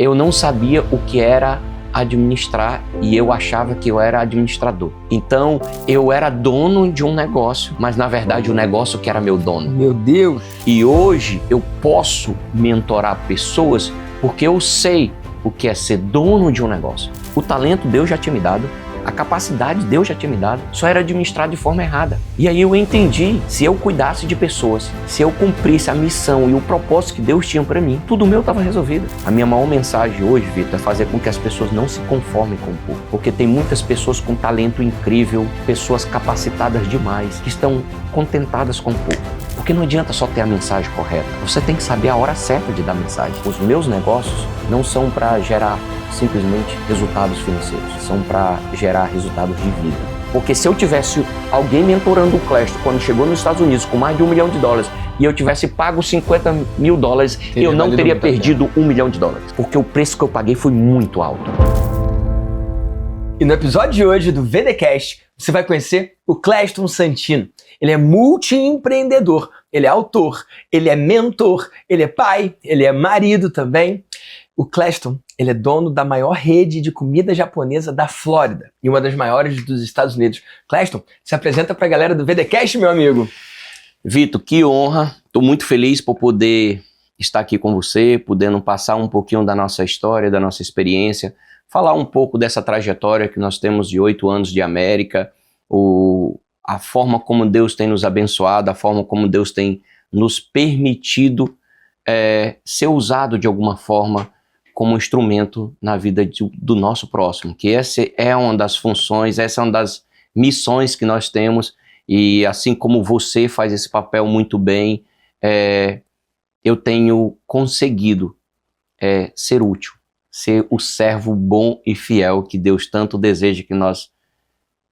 eu não sabia o que era administrar e eu achava que eu era administrador. Então, eu era dono de um negócio, mas na verdade o negócio que era meu dono. Meu Deus! E hoje eu posso mentorar pessoas porque eu sei o que é ser dono de um negócio. O talento Deus já tinha me dado, a capacidade Deus já tinha me dado, só era administrado de forma errada. E aí eu entendi, se eu cuidasse de pessoas, se eu cumprisse a missão e o propósito que Deus tinha para mim, tudo meu estava resolvido. A minha maior mensagem hoje, Vitor, é fazer com que as pessoas não se conformem com o pouco. Porque tem muitas pessoas com talento incrível, pessoas capacitadas demais, que estão contentadas com o pouco. Porque não adianta só ter a mensagem correta, você tem que saber a hora certa de dar mensagem. Os meus negócios não são para gerar simplesmente resultados financeiros, são para gerar resultados de vida. Porque se eu tivesse alguém mentorando o Clesto quando chegou nos Estados Unidos com mais de $1 milhão e eu tivesse pago $50 mil, eu não teria perdido $1 milhão, porque o preço que eu paguei foi muito alto. E no episódio de hoje do VDcast, você vai conhecer o Cleston Santino. Ele é multiempreendedor, ele é autor, ele é mentor, ele é pai, ele é marido também. O Cleston, ele é dono da maior rede de comida japonesa da Flórida e uma das maiores dos Estados Unidos. Cleston, se apresenta para a galera do VDcast, meu amigo. Vitor, que honra. Estou muito feliz por poder estar aqui com você, podendo passar um pouquinho da nossa história, da nossa experiência, falar um pouco dessa trajetória que nós temos de 8 anos de América, a forma como Deus tem nos abençoado, a forma como Deus tem nos permitido ser usado de alguma forma como instrumento na vida do nosso próximo, que essa é uma das funções, essa é uma das missões que nós temos, e assim como você faz esse papel muito bem, eu tenho conseguido ser útil, ser o servo bom e fiel que Deus tanto deseja que nós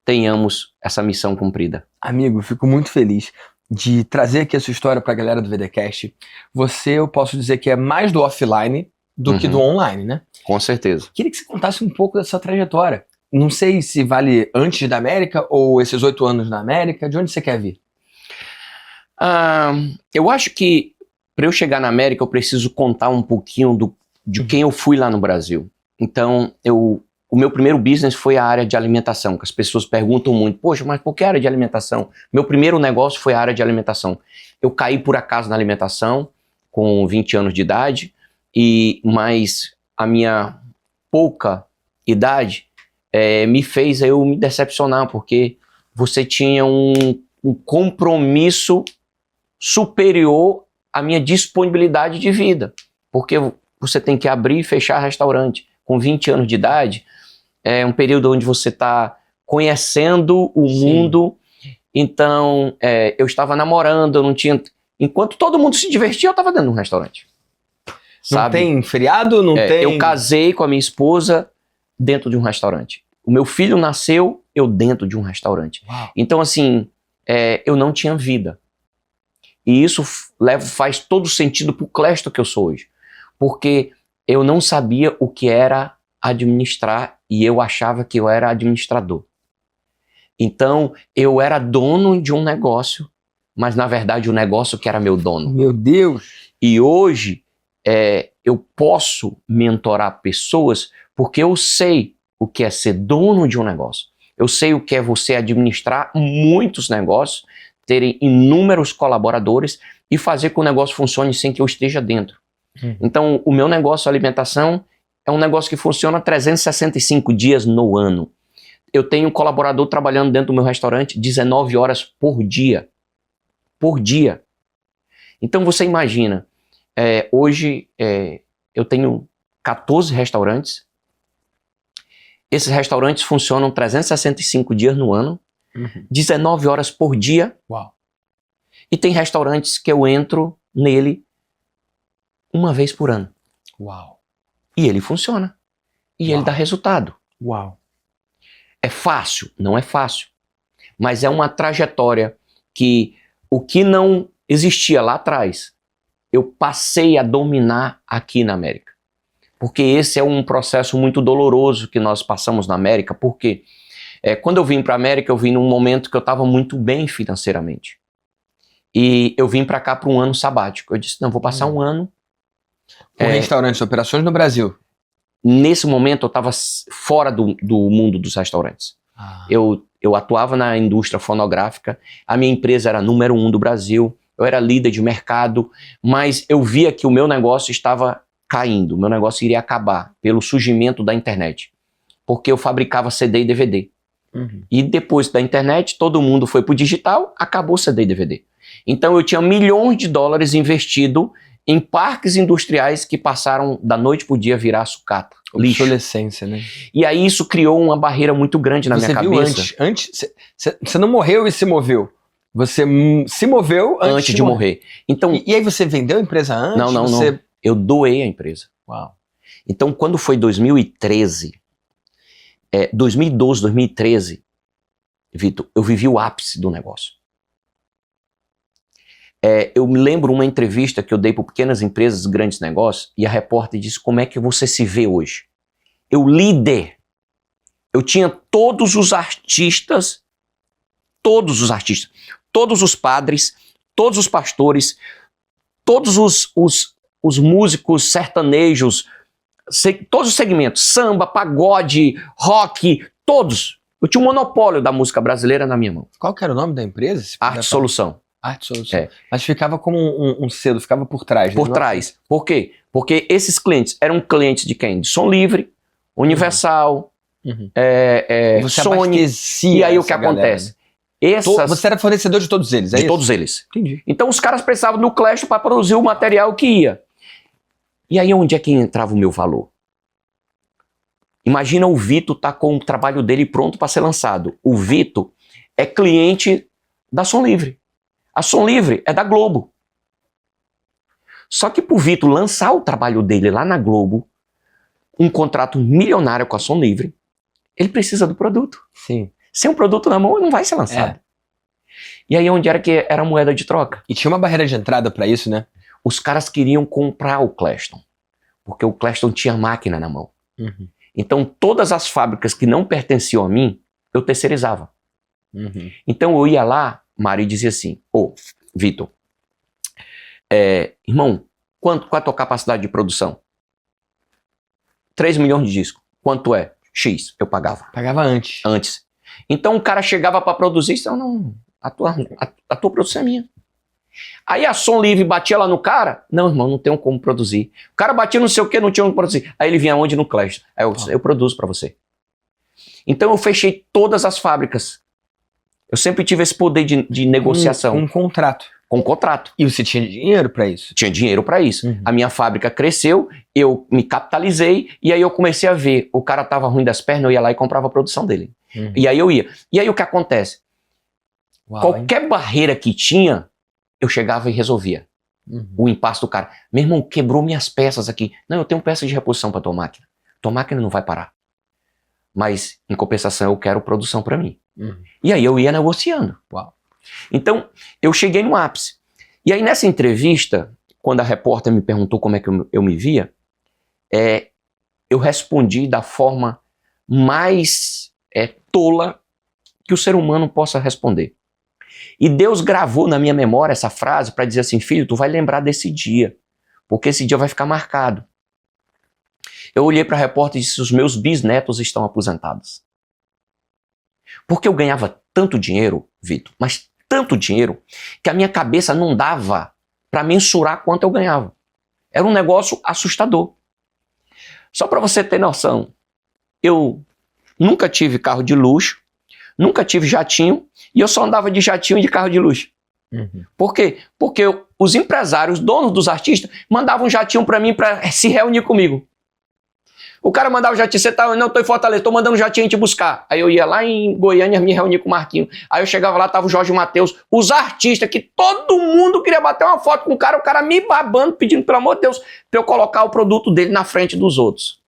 tenhamos essa missão cumprida. Amigo, fico muito feliz de trazer aqui a sua história para a galera do VDcast. Você, eu posso dizer que é mais do offline do que do online, né? Com certeza. Queria que você contasse um pouco da sua trajetória. Não sei se vale antes da América ou esses 8 anos na América. De onde você quer vir? Eu acho que para eu chegar na América eu preciso contar um pouquinho de quem eu fui lá no Brasil. Então, o meu primeiro business foi a área de alimentação, que as pessoas perguntam muito, poxa, mas por que área de alimentação? Meu primeiro negócio foi a área de alimentação. Eu caí por acaso na alimentação com 20 anos de idade, mas a minha pouca idade me fez eu me decepcionar, porque você tinha um compromisso superior à minha disponibilidade de vida, porque você tem que abrir e fechar restaurante. Com 20 anos de idade, é um período onde você está conhecendo o mundo, então eu estava namorando, eu não tinha... Enquanto todo mundo se divertia, eu estava dentro de um restaurante. Não Sabe? tem feriado? Não tem... Eu casei com a minha esposa dentro de um restaurante. O meu filho nasceu, eu dentro de um restaurante. Uau. Então, assim, eu não tinha vida. E isso faz todo sentido pro Clesto que eu sou hoje. Porque eu não sabia o que era administrar e eu achava que eu era administrador. Então, eu era dono de um negócio, mas na verdade o negócio que era meu dono. Meu Deus! E hoje eu posso mentorar pessoas porque eu sei o que é ser dono de um negócio. Eu sei o que é você administrar muitos negócios, terem inúmeros colaboradores e fazer com que o negócio funcione sem que eu esteja dentro. Então, o meu negócio, alimentação, é um negócio que funciona 365 dias no ano. Eu tenho um colaborador trabalhando dentro do meu restaurante 19 horas por dia. Por dia. Então, você imagina, hoje eu tenho 14 restaurantes. Esses restaurantes funcionam 365 dias no ano, 19 horas por dia. Uau. E tem restaurantes que eu entro nele uma vez por ano. Uau. E ele funciona. E ele dá resultado. Uau. É fácil? Não é fácil. Mas é uma trajetória que o que não existia lá atrás, eu passei a dominar aqui na América. Porque esse é um processo muito doloroso que nós passamos na América. Porque quando eu vim para a América, eu vim num momento que eu estava muito bem financeiramente. E eu vim para cá para um ano sabático. Eu disse, não, vou passar um ano... Com restaurantes, operações no Brasil. nesse momento, eu estava fora do mundo dos restaurantes. Eu atuava na indústria fonográfica, a minha empresa era número 1 do Brasil, eu era líder de mercado, mas eu via que o meu negócio estava caindo, o meu negócio iria acabar pelo surgimento da internet, porque eu fabricava CD e DVD. E depois da internet, todo mundo foi para o digital, acabou CD e DVD. Então eu tinha milhões de dólares investido em parques industriais que passaram da noite para o dia virar sucata, lixo. Obsolescência, né? E aí isso criou uma barreira muito grande na minha cabeça. Você não morreu e se moveu. Você se moveu antes de morrer. Então, e aí você vendeu a empresa antes? Não. Eu doei a empresa. Uau. Então, quando foi 2013, 2012, 2013, Vitor, eu vivi o ápice do negócio. Eu me lembro uma entrevista que eu dei para pequenas empresas, grandes negócios, e a repórter disse: como é que você se vê hoje? Eu líder. Eu tinha todos os artistas, todos os padres, todos os pastores, todos os músicos sertanejos, todos os segmentos, samba, pagode, rock, todos. Eu tinha um monopólio da música brasileira na minha mão. Qual que era o nome da empresa? Arte Solução. Arte Solução. Mas ficava como um selo, ficava por trás. Por trás. Por quê? Porque esses clientes eram clientes de quem? De Som Livre, Universal, Você Sony. abastecia. E aí o que acontece? Você era fornecedor de todos eles, é de isso? todos eles. Entendi. Então os caras precisavam do Clash para produzir o material que ia. E aí onde é que entrava o meu valor? Imagina o Vitor tá com o trabalho dele pronto para ser lançado. O Vitor é cliente da Som Livre. A Som Livre é da Globo. Só que pro Vitor lançar o trabalho dele lá na Globo, um contrato milionário com a Som Livre, ele precisa do produto. Sim. Sem um produto na mão, ele não vai ser lançado. E aí onde era que era a moeda de troca? E tinha uma barreira de entrada para isso, né? Os caras queriam comprar o Clashton, porque o Clashton tinha máquina na mão. Então todas as fábricas que não pertenciam a mim, eu terceirizava. Então eu ia lá, Mário, e dizia assim: Vitor, irmão, qual é a tua capacidade de produção? 3 milhões de discos. Quanto é? X, eu pagava. Pagava antes. Antes. Então o cara chegava para produzir e disse: não, a tua produção é minha. Aí a Som Livre batia lá no cara: não, irmão, não tenho como produzir. O cara batia não sei o que, não tinha como produzir. Aí ele vinha onde? No Clash. Aí eu disse: eu produzo para você. Então eu fechei todas as fábricas. Eu sempre tive esse poder de negociação. Um contrato. Com contrato. E você tinha dinheiro para isso? Tinha dinheiro para isso. A minha fábrica cresceu, eu me capitalizei, e aí eu comecei a ver, o cara tava ruim das pernas, eu ia lá e comprava a produção dele. E aí eu ia. E aí o que acontece? Qualquer barreira que tinha, eu chegava e resolvia. O impasse do cara. Meu irmão, quebrou minhas peças aqui. Não, eu tenho peças de reposição para tua máquina. Tua máquina não vai parar. Mas, em compensação, eu quero produção para mim. E aí eu ia negociando. Então, eu cheguei no ápice. E aí nessa entrevista, quando a repórter me perguntou como é que eu me via, eu respondi da forma mais tola que o ser humano possa responder. E Deus gravou na minha memória essa frase para dizer assim: filho, tu vai lembrar desse dia, porque esse dia vai ficar marcado. Eu olhei para a repórter e disse: os meus bisnetos estão aposentados. Porque eu ganhava tanto dinheiro, Vitor, mas tanto dinheiro, que a minha cabeça não dava para mensurar quanto eu ganhava. Era um negócio assustador. Só para você ter noção, eu nunca tive carro de luxo, nunca tive jatinho, e eu só andava de jatinho e de carro de luxo. Por quê? Porque os empresários, donos dos artistas, mandavam um jatinho para mim para se reunir comigo. O cara mandava o jatinho: você tá, não, tô em Fortaleza, tô mandando um jatinho te buscar. Aí eu ia lá em Goiânia me reunir com o Marquinho. Aí eu chegava lá, tava o Jorge Mateus, os artistas, que todo mundo queria bater uma foto com o cara me babando, pedindo, pelo amor de Deus, pra eu colocar o produto dele na frente dos outros.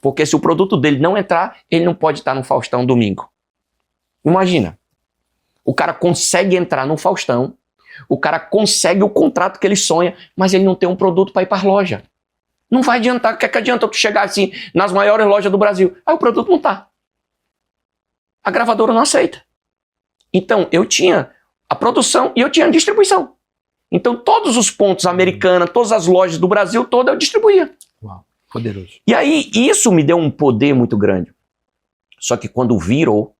Porque se o produto dele não entrar, ele não pode estar no Faustão domingo. Imagina. O cara consegue entrar no Faustão, o cara consegue o contrato que ele sonha, mas ele não tem um produto para ir para a loja. Não vai adiantar. O que é que adianta tu chegar assim nas maiores lojas do Brasil? Aí o produto não tá. A gravadora não aceita. Então eu tinha a produção e eu tinha a distribuição. Então todos os pontos americanos, todas as lojas do Brasil todo eu distribuía. Poderoso. E aí, isso me deu um poder muito grande. Só que quando virou,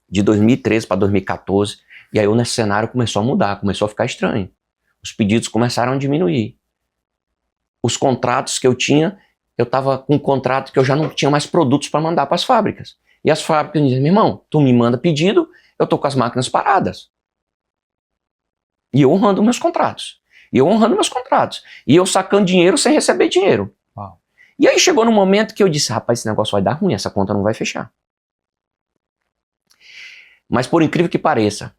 de 2013 para 2014, e aí o cenário começou a mudar, começou a ficar estranho. Os pedidos começaram a diminuir. Os contratos que eu tinha, eu estava com um contrato que eu já não tinha mais produtos para mandar para as fábricas. E as fábricas diziam, meu irmão, tu me manda pedido, eu tô com as máquinas paradas. E eu honrando meus contratos. E eu sacando dinheiro sem receber dinheiro. Uau. E aí chegou num momento que eu disse, rapaz, esse negócio vai dar ruim, essa conta não vai fechar. Mas por incrível que pareça,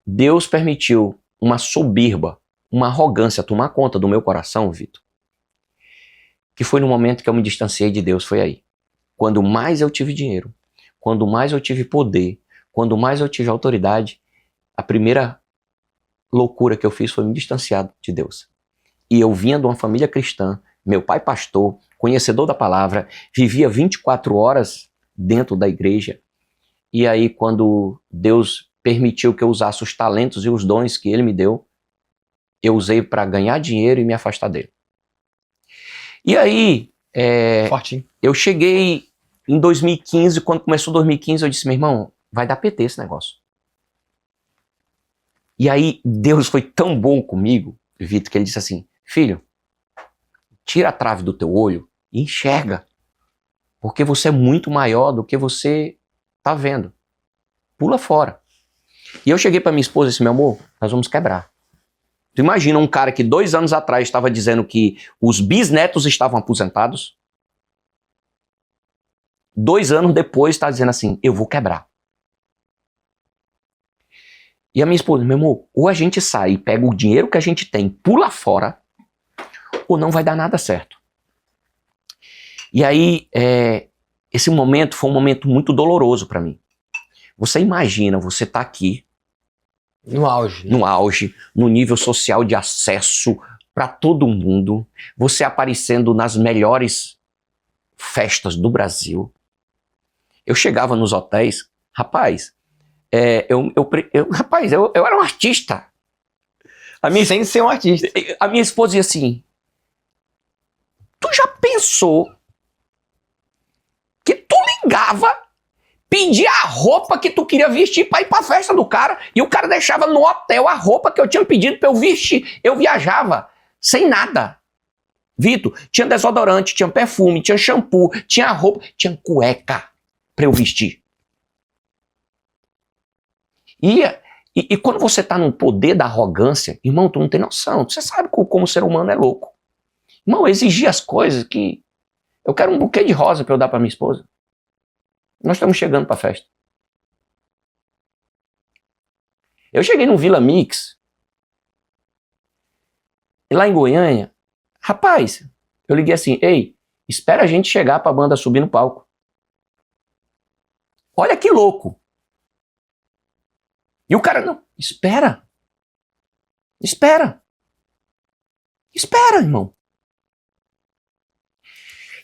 Deus permitiu uma soberba, uma arrogância tomar conta do meu coração, Vitor, que foi no momento que eu me distanciei de Deus, foi aí. Quando mais eu tive dinheiro, quando mais eu tive poder, quando mais eu tive autoridade, a primeira loucura que eu fiz foi me distanciar de Deus. E eu vinha de uma família cristã, meu pai pastor, conhecedor da palavra, vivia 24 horas dentro da igreja. E aí quando Deus permitiu que eu usasse os talentos e os dons que ele me deu, eu usei para ganhar dinheiro e me afastar dele. E aí, Fortinho. eu cheguei em 2015, quando começou 2015, eu disse, meu irmão, vai dar PT esse negócio. E aí, Deus foi tão bom comigo, Vitor, que ele disse assim, filho, tira a trave do teu olho e enxerga, porque você é muito maior do que você tá vendo. Pula fora. E eu cheguei para minha esposa e disse, meu amor, nós vamos quebrar. Tu imagina um cara que 2 anos atrás estava dizendo que os bisnetos estavam aposentados, 2 anos depois está dizendo assim, eu vou quebrar. E a minha esposa, meu amor, ou a gente sai e pega o dinheiro que a gente tem, pula fora, ou não vai dar nada certo. E aí, esse momento foi um momento muito doloroso para mim. Você imagina, você tá aqui, No auge. Né? no auge, no nível social de acesso para todo mundo, você aparecendo nas melhores festas do Brasil. Eu chegava nos hotéis, rapaz, eu era um artista. Sem ser um artista. A minha esposa dizia assim, tu já pensou que tu ligava, pedia a roupa que tu queria vestir pra ir pra festa do cara, e o cara deixava no hotel a roupa que eu tinha pedido pra eu vestir. Eu viajava sem nada. Vitor, tinha desodorante, tinha perfume, tinha shampoo, tinha roupa, tinha cueca pra eu vestir. E quando você tá no poder da arrogância, irmão, tu não tem noção. Você sabe como o ser humano é louco. Irmão, eu exigi as coisas que... Eu quero um buquê de rosa pra eu dar pra minha esposa. Nós estamos chegando pra festa. Eu cheguei no Vila Mix, lá em Goiânia. Rapaz, eu liguei assim, ei, espera a gente chegar pra banda subir no palco. Olha que louco. E o cara, não, espera, irmão.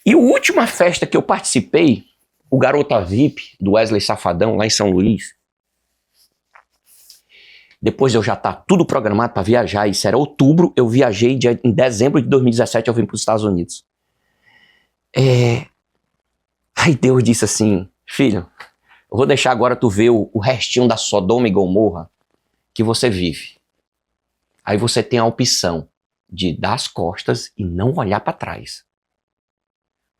E a última festa que eu participei, o Garota VIP, do Wesley Safadão, lá em São Luís, depois de eu já estar tudo programado para viajar, isso era outubro, eu viajei em dezembro de 2017, eu vim para os Estados Unidos. Aí Deus disse assim, filho, eu vou deixar agora tu ver o restinho da Sodoma e Gomorra que você vive. Aí você tem a opção de dar as costas e não olhar para trás.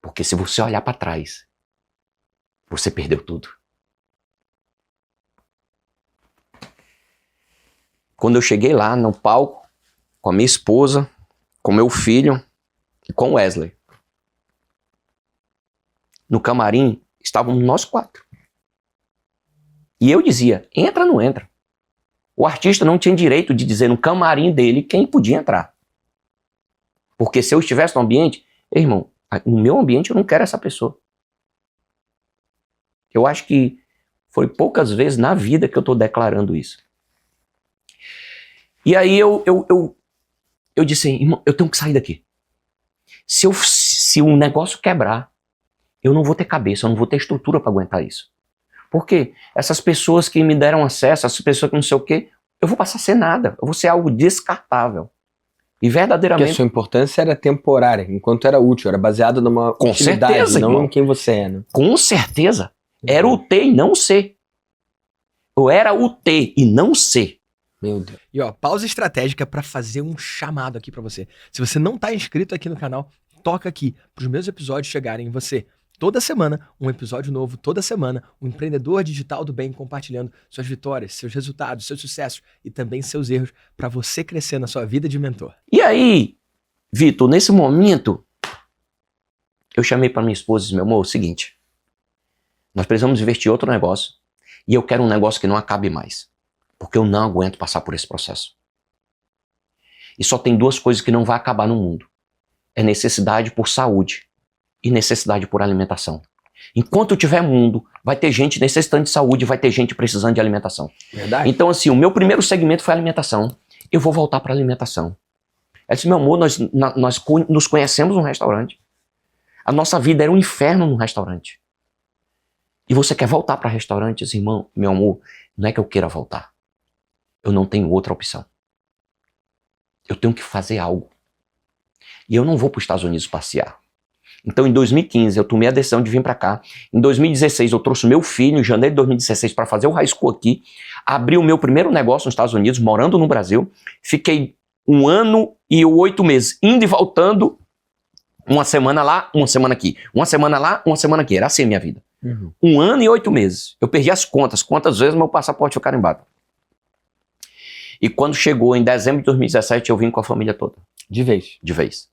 Porque se você olhar para trás, você perdeu tudo. Quando eu cheguei lá no palco, com a minha esposa, com meu filho e com Wesley, no camarim estávamos nós 4. E eu dizia, entra ou não entra? O artista não tinha direito de dizer no camarim dele quem podia entrar. Porque se eu estivesse no ambiente, irmão, no meu ambiente eu não quero essa pessoa. Eu acho que foi poucas vezes na vida que eu estou declarando isso. E aí eu disse, irmão, eu tenho que sair daqui. Se o negócio quebrar, eu não vou ter cabeça, eu não vou ter estrutura para aguentar isso. Por quê? Essas pessoas que me deram acesso, essas pessoas que não sei o quê, eu vou passar a ser nada, eu vou ser algo descartável. E Porque a verdadeiramente, sua importância era temporária, enquanto era útil, era baseado numa Com utilidade, certeza, não irmão. em quem você é, né? com certeza, era o ter e não ser. Eu era o ter e não ser. Meu Deus. E ó, pausa estratégica pra fazer um chamado aqui pra você. Se você não tá inscrito aqui no canal, toca aqui pros meus episódios chegarem em você. Toda semana, um episódio novo, toda semana, um empreendedor digital do bem compartilhando suas vitórias, seus resultados, seus sucessos e também seus erros pra você crescer na sua vida de mentor. E aí, Vitor, nesse momento, eu chamei para minha esposa e disse, meu amor, é o seguinte, nós precisamos investir em outro negócio e eu quero um negócio que não acabe mais, porque eu não aguento passar por esse processo. E só tem duas coisas que não vai acabar no mundo. É necessidade por saúde e necessidade por alimentação. Enquanto tiver mundo, vai ter gente necessitando de saúde, vai ter gente precisando de alimentação. Verdade? Então, assim, o meu primeiro segmento foi alimentação. Eu vou voltar para alimentação. Ela disse, meu amor, nós nos conhecemos num restaurante. A nossa vida era um inferno num restaurante. E você quer voltar para restaurante? Eu disse, irmão, meu amor, não é que eu queira voltar. Eu não tenho outra opção. Eu tenho que fazer algo. E eu não vou para os Estados Unidos passear. Então, em 2015, eu tomei a decisão de vir para cá. Em 2016, eu trouxe meu filho, em janeiro de 2016, para fazer o high school aqui. Abri o meu primeiro negócio nos Estados Unidos, morando no Brasil. Fiquei 1 ano e 8 meses, indo e voltando, uma semana lá, uma semana aqui. Uma semana lá, uma semana aqui. Era assim a minha vida. 1 ano e 8 meses. Eu perdi as contas. Quantas vezes meu passaporte foi carimbado. E quando chegou em dezembro de 2017, eu vim com a família toda. De vez. De vez.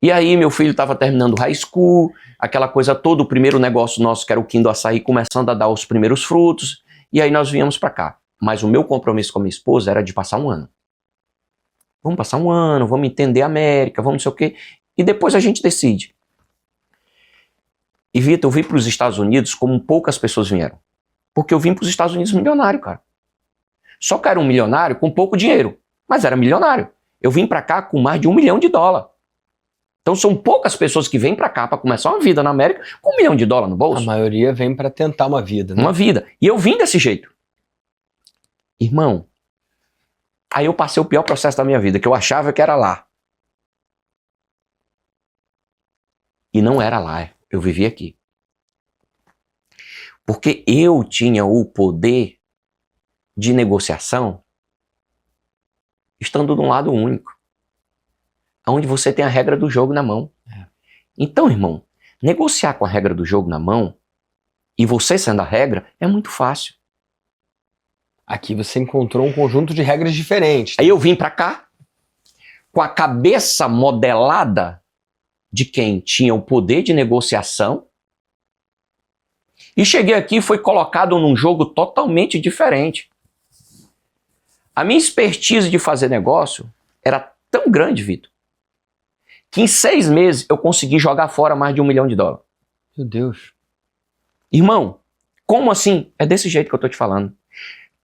E aí meu filho estava terminando high school, aquela coisa toda, o primeiro negócio nosso, que era o Kindle Açaí, começando a dar os primeiros frutos, e aí nós viemos para cá. Mas o meu compromisso com a minha esposa era de passar 1 ano. Vamos passar 1 ano, vamos entender a América, vamos não sei o quê, e depois a gente decide. E Vitor, eu vim para os Estados Unidos como poucas pessoas vieram. Porque eu vim para os Estados Unidos milionário, cara. Só que era um milionário com pouco dinheiro, mas era milionário. Eu vim para cá com mais de $1 milhão. Então são poucas pessoas que vêm para cá para começar uma vida na América com $1 milhão no A bolso. maioria vem pra tentar uma vida, né? Uma vida. E eu vim desse jeito. Irmão, aí eu passei o pior processo da minha vida, que eu achava que era lá. E não era lá, eu vivi aqui. Porque eu tinha o poder de negociação estando de um lado único. Onde você tem a regra do jogo na mão. Então, irmão, negociar com a regra do jogo na mão e você sendo a regra é muito fácil. Aqui você encontrou um conjunto de regras diferentes. Aí eu vim pra cá com a cabeça modelada de quem tinha o poder de negociação e cheguei aqui e foi colocado num jogo totalmente diferente. A minha expertise de fazer negócio era tão grande, Vitor, que em 6 meses eu consegui jogar fora mais de $1 milhão. Meu Deus. Irmão, como assim? É desse jeito que eu tô te falando.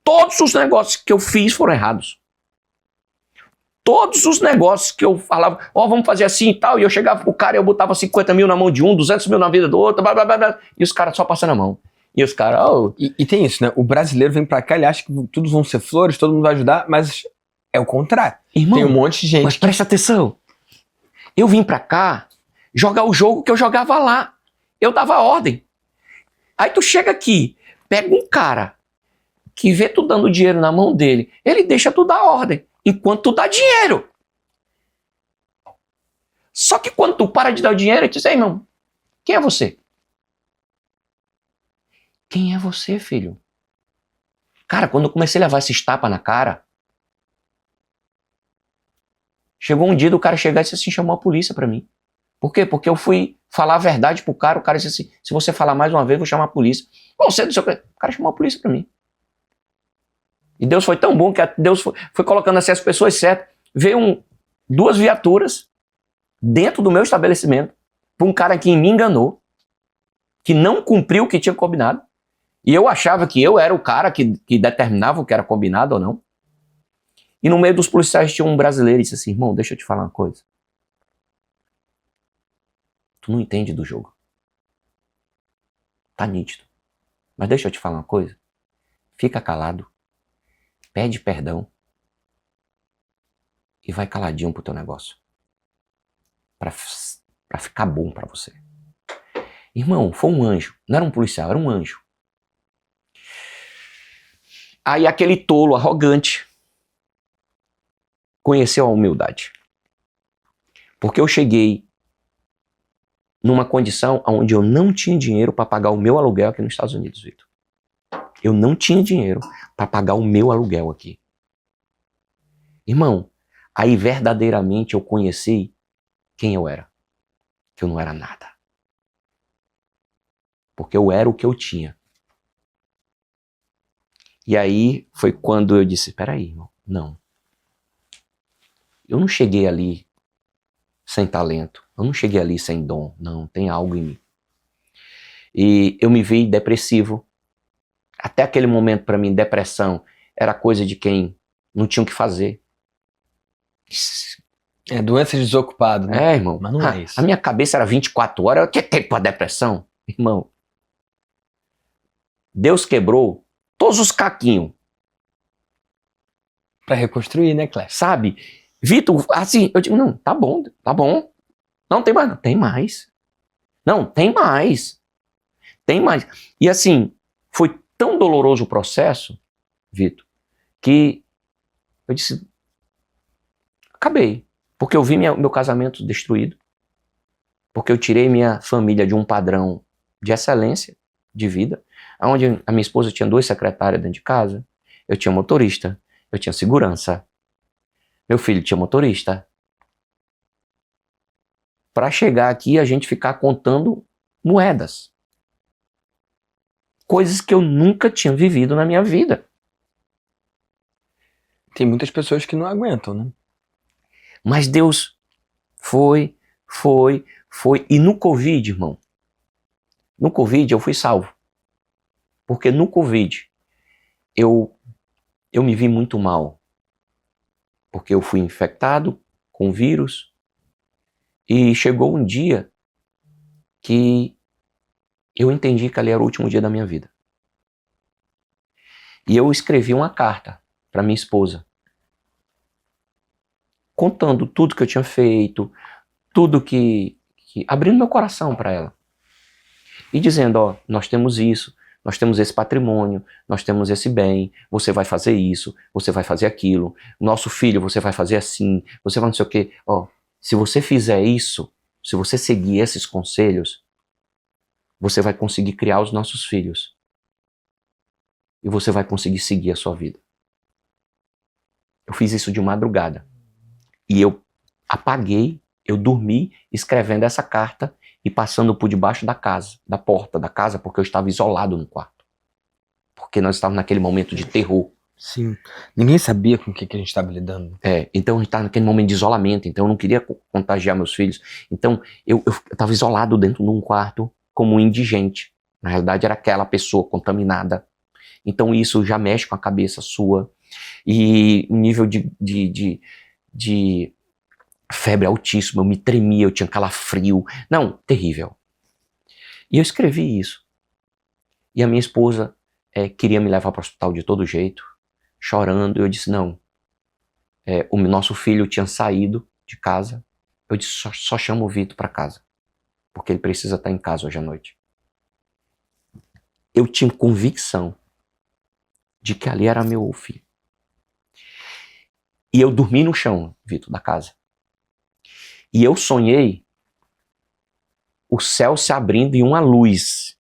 Todos os negócios que eu fiz foram errados. Todos os negócios que eu falava, vamos fazer assim e tal, e eu chegava pro cara e eu botava 50 mil na mão de um, 200 mil na vida do outro, blá, blá, blá, blá, e os caras só passando a mão. E os caras, E tem isso, né? O brasileiro vem pra cá, ele acha que tudo vão ser flores, todo mundo vai ajudar, mas é o contrário. irmão, Tem um monte de gente. mas presta atenção. Eu vim pra cá jogar o jogo que eu jogava lá. Eu dava ordem. Aí tu chega aqui, pega um cara que vê tu dando dinheiro na mão dele, ele deixa tu dar ordem, enquanto tu dá dinheiro. Só que quando tu para de dar o dinheiro, ele diz, ei, irmão, quem é você? Quem é você, filho? Cara, quando eu comecei a levar esses tapas na cara, chegou um dia do cara chegar e disse assim, chamou a polícia pra mim. Por quê? Porque eu fui falar a verdade pro cara, o cara disse assim, se você falar mais uma vez, eu vou chamar a polícia. Você do seu... O cara chamou a polícia pra mim. E Deus foi tão bom que Deus foi colocando assim as pessoas certas. Veio 2 viaturas dentro do meu estabelecimento pra um cara que me enganou, que não cumpriu o que tinha combinado. E eu achava que eu era o cara que determinava o que era combinado ou não. E no meio dos policiais tinha um brasileiro e disse assim, irmão, deixa eu te falar uma coisa. Tu não entende do jogo. Tá nítido. Mas deixa eu te falar uma coisa. Fica calado. Pede perdão. e vai caladinho pro teu negócio. Pra ficar bom pra você. Irmão, foi um anjo. Não era um policial, era um anjo. Aí aquele tolo, arrogante, conheceu a humildade. Porque eu cheguei numa condição onde eu não tinha dinheiro para pagar o meu aluguel aqui nos Estados Unidos, Vitor. Eu não tinha dinheiro para pagar o meu aluguel aqui. Irmão, aí verdadeiramente eu conheci quem eu era. Que eu não era nada. Porque eu era o que eu tinha. E aí foi quando eu disse, peraí, irmão, não. Eu não cheguei ali sem talento. Eu não cheguei ali sem dom. Não, tem algo em mim. E eu me vi depressivo. Até aquele momento, para mim, depressão era coisa de quem não tinha o que fazer. É doença de desocupado, né? É, irmão. Mas não é isso. A minha cabeça era 24 horas. Eu tinha tempo para depressão. Irmão, Deus quebrou todos os caquinhos. Pra reconstruir, né, Clécio? Sabe? Vitor, assim, eu digo, não, tá bom, tá bom. Não, tem mais. Não, tem mais. Não, tem mais. Tem mais. E assim, foi tão doloroso o processo, Vitor, que eu disse, acabei. Porque eu vi meu casamento destruído. Porque eu tirei minha família de um padrão de excelência de vida, onde a minha esposa tinha 2 secretárias dentro de casa, eu tinha motorista, eu tinha segurança, meu filho tinha motorista. Para chegar aqui, a gente ficar contando moedas. Coisas que eu nunca tinha vivido na minha vida. Tem muitas pessoas que não aguentam, né? Mas Deus foi. E no Covid, irmão, no Covid eu fui salvo. Porque no Covid eu me vi muito mal. Porque eu fui infectado com vírus. E chegou um dia que eu entendi que ali era o último dia da minha vida. E eu escrevi uma carta para minha esposa, contando tudo que eu tinha feito, tudo que abrindo meu coração para ela. E dizendo, ó, nós temos isso, nós temos esse patrimônio, nós temos esse bem, você vai fazer isso, você vai fazer aquilo, nosso filho você vai fazer assim, você vai não sei o quê. Ó, se você fizer isso, se você seguir esses conselhos, você vai conseguir criar os nossos filhos. E você vai conseguir seguir a sua vida. Eu fiz isso de madrugada. E eu apaguei, eu dormi escrevendo essa carta e passando por debaixo da casa, da porta da casa, porque eu estava isolado no quarto. Porque nós estávamos naquele momento de terror. Sim. Ninguém sabia com o que a gente estava lidando. Então a gente estava naquele momento de isolamento, então eu não queria contagiar meus filhos. Então eu estava isolado dentro de um quarto como um indigente. Na realidade era aquela pessoa contaminada. Então isso já mexe com a cabeça sua. E o nível de febre altíssima, eu me tremia, eu tinha calafrio. Não, terrível. E eu escrevi isso. E a minha esposa queria me levar para o hospital de todo jeito, chorando. Eu disse, não. O nosso filho tinha saído de casa. Eu disse, só chama o Vitor para casa. Porque ele precisa estar em casa hoje à noite. Eu tinha convicção de que ali era meu filho. E eu dormi no chão, Vitor, da casa. E eu sonhei o céu se abrindo e uma luz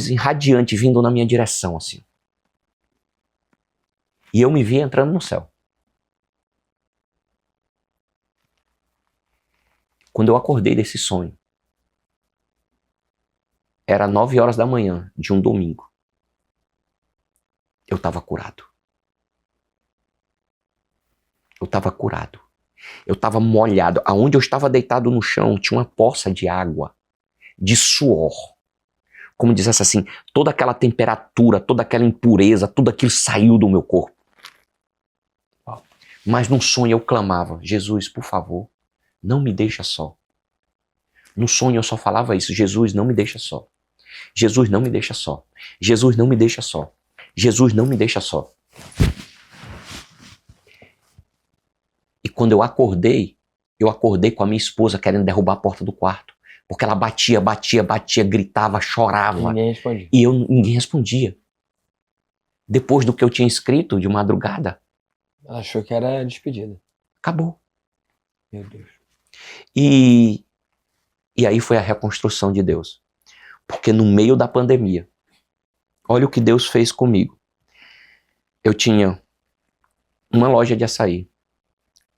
irradiante vindo na minha direção, assim. E eu me vi entrando no céu. Quando eu acordei desse sonho, era 9 horas da manhã de um domingo. Eu estava curado. Eu estava curado. Eu estava molhado. Aonde eu estava deitado no chão tinha uma poça de água, de suor. Como dissesse assim, toda aquela temperatura, toda aquela impureza, tudo aquilo saiu do meu corpo. Mas num sonho eu clamava, Jesus, por favor, não me deixa só. No sonho eu só falava isso, Jesus, não me deixa só. Jesus, não me deixa só. Jesus, não me deixa só. Jesus, não me deixa só. quando eu acordei com a minha esposa querendo derrubar a porta do quarto. Porque ela batia, gritava, chorava. Ninguém respondia. E ninguém respondia. Depois do que eu tinha escrito de madrugada, Ela achou que era despedida. acabou. Meu Deus. E aí foi a reconstrução de Deus. Porque no meio da pandemia, olha o que Deus fez comigo. Eu tinha uma loja de açaí,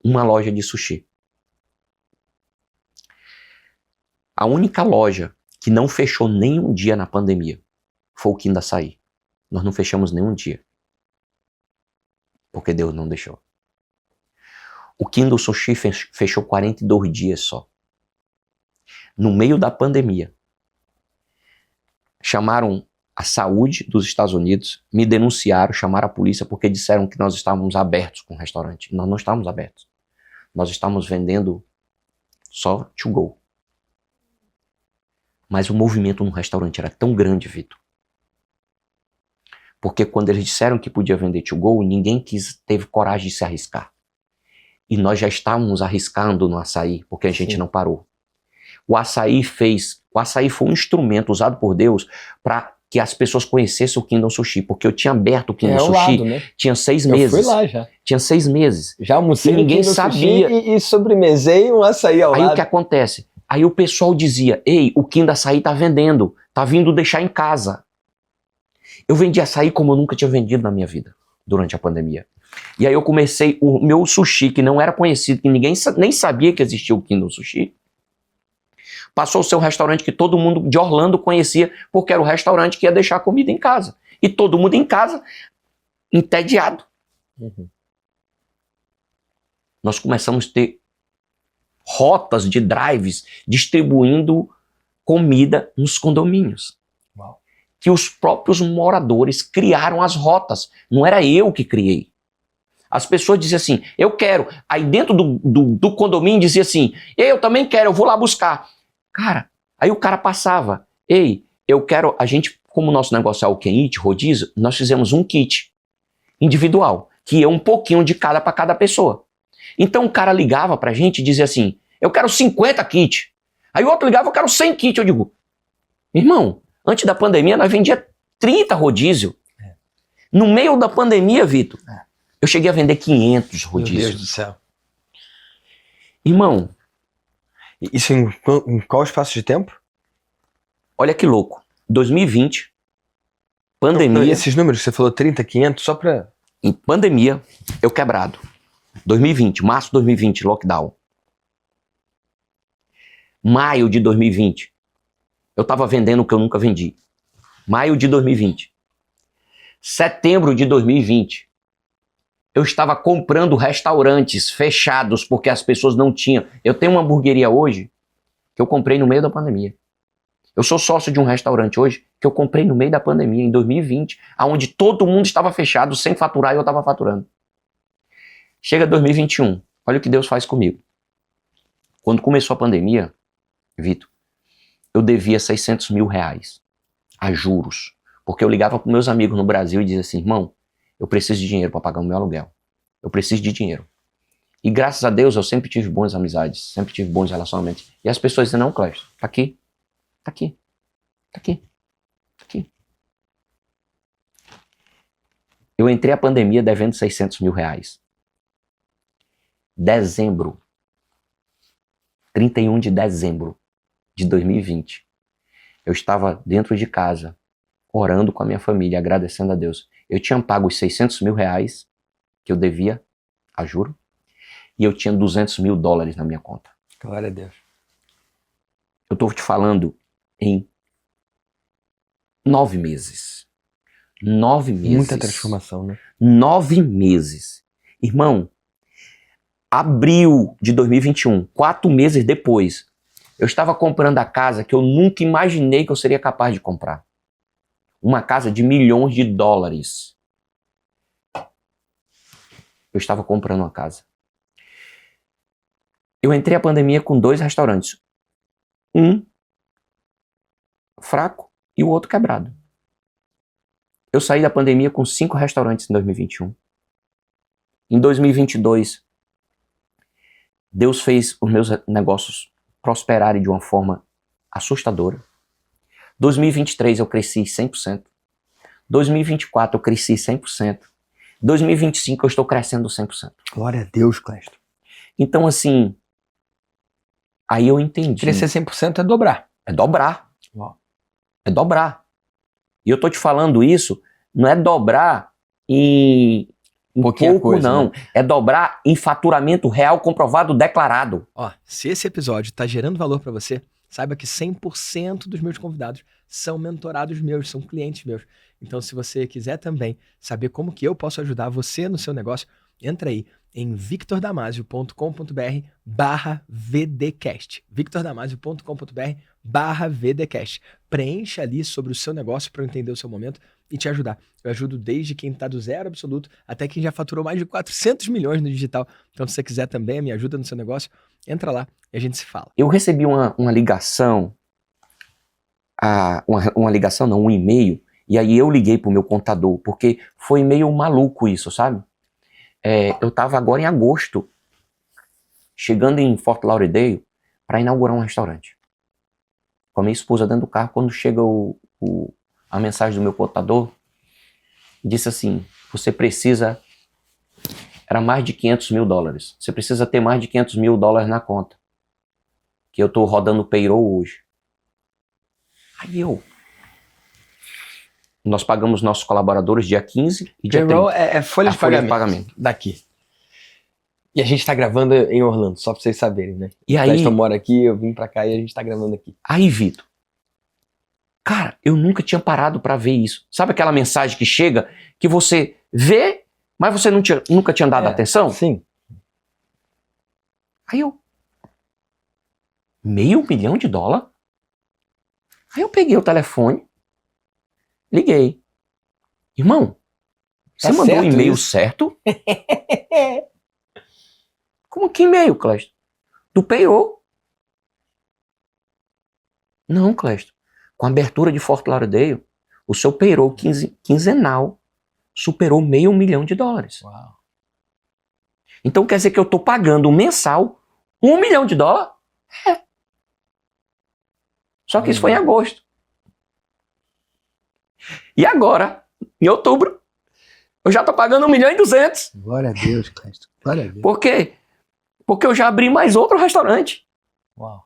uma loja de sushi. A única loja que não fechou nenhum dia na pandemia foi o Quinto Açaí. Nós não fechamos nenhum dia. Porque Deus não deixou. O Quinto Sushi fechou 42 dias só. No meio da pandemia, chamaram a saúde dos Estados Unidos, me denunciaram, chamaram a polícia porque disseram que nós estávamos abertos com o restaurante. Nós não estávamos abertos. Nós estávamos vendendo só to go. Mas o movimento no restaurante era tão grande, Vitor. Porque quando eles disseram que podia vender to go, ninguém teve coragem de se arriscar. E nós já estávamos arriscando no açaí, porque a gente não parou. O açaí foi um instrumento usado por Deus para que as pessoas conhecessem o Kingdom Sushi, porque eu tinha aberto o Kingdom Sushi, lado, né? tinha 6 meses. Eu fui lá já. Tinha 6 meses. Já almocei E ninguém no Kingdom sabia. Sushi e sobremesei um açaí ao Aí lado. o que acontece? Aí o pessoal dizia, ei, o Kingdom Açaí tá vendendo, tá vindo deixar em casa. Eu vendi açaí como eu nunca tinha vendido na minha vida, durante a pandemia. E aí eu comecei, o meu sushi, que não era conhecido, que ninguém nem sabia que existia o Kingdom Sushi, passou a ser um restaurante que todo mundo de Orlando conhecia, porque era o restaurante que ia deixar a comida em casa. E todo mundo em casa, entediado. Nós começamos a ter rotas de drives distribuindo comida nos condomínios. Uau. Que os próprios moradores criaram as rotas. Não era eu que criei. As pessoas diziam assim, eu quero. Aí dentro do condomínio dizia assim, eu também quero, eu vou lá buscar. Cara, aí o cara passava, ei, eu quero, a gente, como o nosso negócio é o Can Eat, rodízio, nós fizemos um kit individual, que é um pouquinho de cada para cada pessoa. Então o cara ligava pra gente e dizia assim, eu quero 50 kits. Aí o outro ligava, eu quero 100 kits. Eu digo, irmão, antes da pandemia nós vendia 30 rodízio. No meio da pandemia, Vitor, eu cheguei a vender 500 rodízios. Meu Deus do céu. Irmão, Isso em qual espaço de tempo? olha que louco. 2020, pandemia, Esses números que você falou, 30, 500, só pra... em pandemia, eu quebrado. 2020, março de 2020, lockdown. Maio de 2020, eu tava vendendo o que eu nunca vendi. Maio de 2020. Setembro de 2020, eu estava comprando restaurantes fechados porque as pessoas não tinham. Eu tenho uma hamburgueria hoje que eu comprei no meio da pandemia. Eu sou sócio de um restaurante hoje que eu comprei no meio da pandemia, em 2020, onde todo mundo estava fechado, sem faturar, e eu estava faturando. Chega 2021, olha o que Deus faz comigo. Quando começou a pandemia, Vitor, eu devia 600 mil reais a juros, porque eu ligava para meus amigos no Brasil e dizia assim, irmão, eu preciso de dinheiro para pagar o meu aluguel. Eu preciso de dinheiro. E graças a Deus eu sempre tive boas amizades, sempre tive bons relacionamentos. E as pessoas dizem, não, Clécio, tá aqui, tá aqui, tá aqui, tá aqui. Eu entrei a pandemia devendo 600 mil reais. Dezembro, 31 de dezembro de 2020, eu estava dentro de casa, orando com a minha família, agradecendo a Deus. Eu tinha pago os 600 mil reais que eu devia, a juro, e eu tinha 200 mil dólares na minha conta. Glória a Deus. Eu estou te falando em 9 meses. 9 meses. Muita transformação, né? 9 meses. Irmão, abril de 2021, 4 meses depois, eu estava comprando a casa que eu nunca imaginei que eu seria capaz de comprar. Uma casa de milhões de dólares. Eu estava comprando uma casa. Eu entrei a pandemia com 2 restaurantes. Um fraco e o outro quebrado. Eu saí da pandemia com 5 restaurantes em 2021. Em 2022, Deus fez os meus negócios prosperarem de uma forma assustadora. 2023 eu cresci 100%. 2024 eu cresci 100%. 2025 eu estou crescendo 100%. Glória a Deus, Clésto. Então, assim, aí eu entendi. Crescer 100% é dobrar. É dobrar. Uau. É dobrar. E eu tô te falando isso, não é dobrar em Pouquinha pouco, coisa, não. né? É dobrar em faturamento real comprovado declarado. Ó, se esse episódio tá gerando valor pra você, saiba que 100% dos meus convidados são mentorados meus, são clientes meus. Então, se você quiser também saber como que eu posso ajudar você no seu negócio, entra aí em victordamasio.com.br/vdcast. victordamasio.com.br/vdcast. Preencha ali sobre o seu negócio para eu entender o seu momento e te ajudar. Eu ajudo desde quem está do zero absoluto até quem já faturou mais de 400 milhões no digital. Então, se você quiser também a minha ajuda no seu negócio, entra lá e a gente se fala. Eu recebi uma ligação, uma ligação não, um e-mail, e aí eu liguei pro meu contador, porque foi meio maluco isso, sabe? Eu tava agora em agosto, chegando em Fort Lauderdale, para inaugurar um restaurante. Com a minha esposa dentro do carro, quando chega a mensagem do meu contador, disse assim, você precisa, era mais de $500 mil, você precisa ter mais de $500 mil na conta, que eu tô rodando payroll hoje. Aí nós pagamos nossos colaboradores dia 15 e dia 30. Payroll é folha, A de, folha de pagamento pagamento. daqui. E a gente tá gravando em Orlando, só pra vocês saberem, né? E O aí, Clésto mora aqui, eu vim pra cá e a gente tá gravando aqui. aí, Vitor, cara, eu nunca tinha parado pra ver isso. Sabe aquela mensagem que chega, que você vê, mas você nunca tinha dado atenção? Sim. Aí eu, $500 mil? Aí eu peguei o telefone, liguei. Irmão, você Tá mandou o certo e-mail isso? certo? Como que e-mail, Clésto? Do payroll. Não, Clésto. Com a abertura de Fort Lauderdale, o seu payroll quinzenal superou $500 mil. Uau. Então quer dizer que eu estou pagando mensal $1 milhão? É. Só que isso foi em agosto. E agora, em outubro, eu já estou pagando $1.200 mil. Glória a Deus, Clésto. Glória a Deus. Por quê? Porque eu já abri mais outro restaurante. Uau.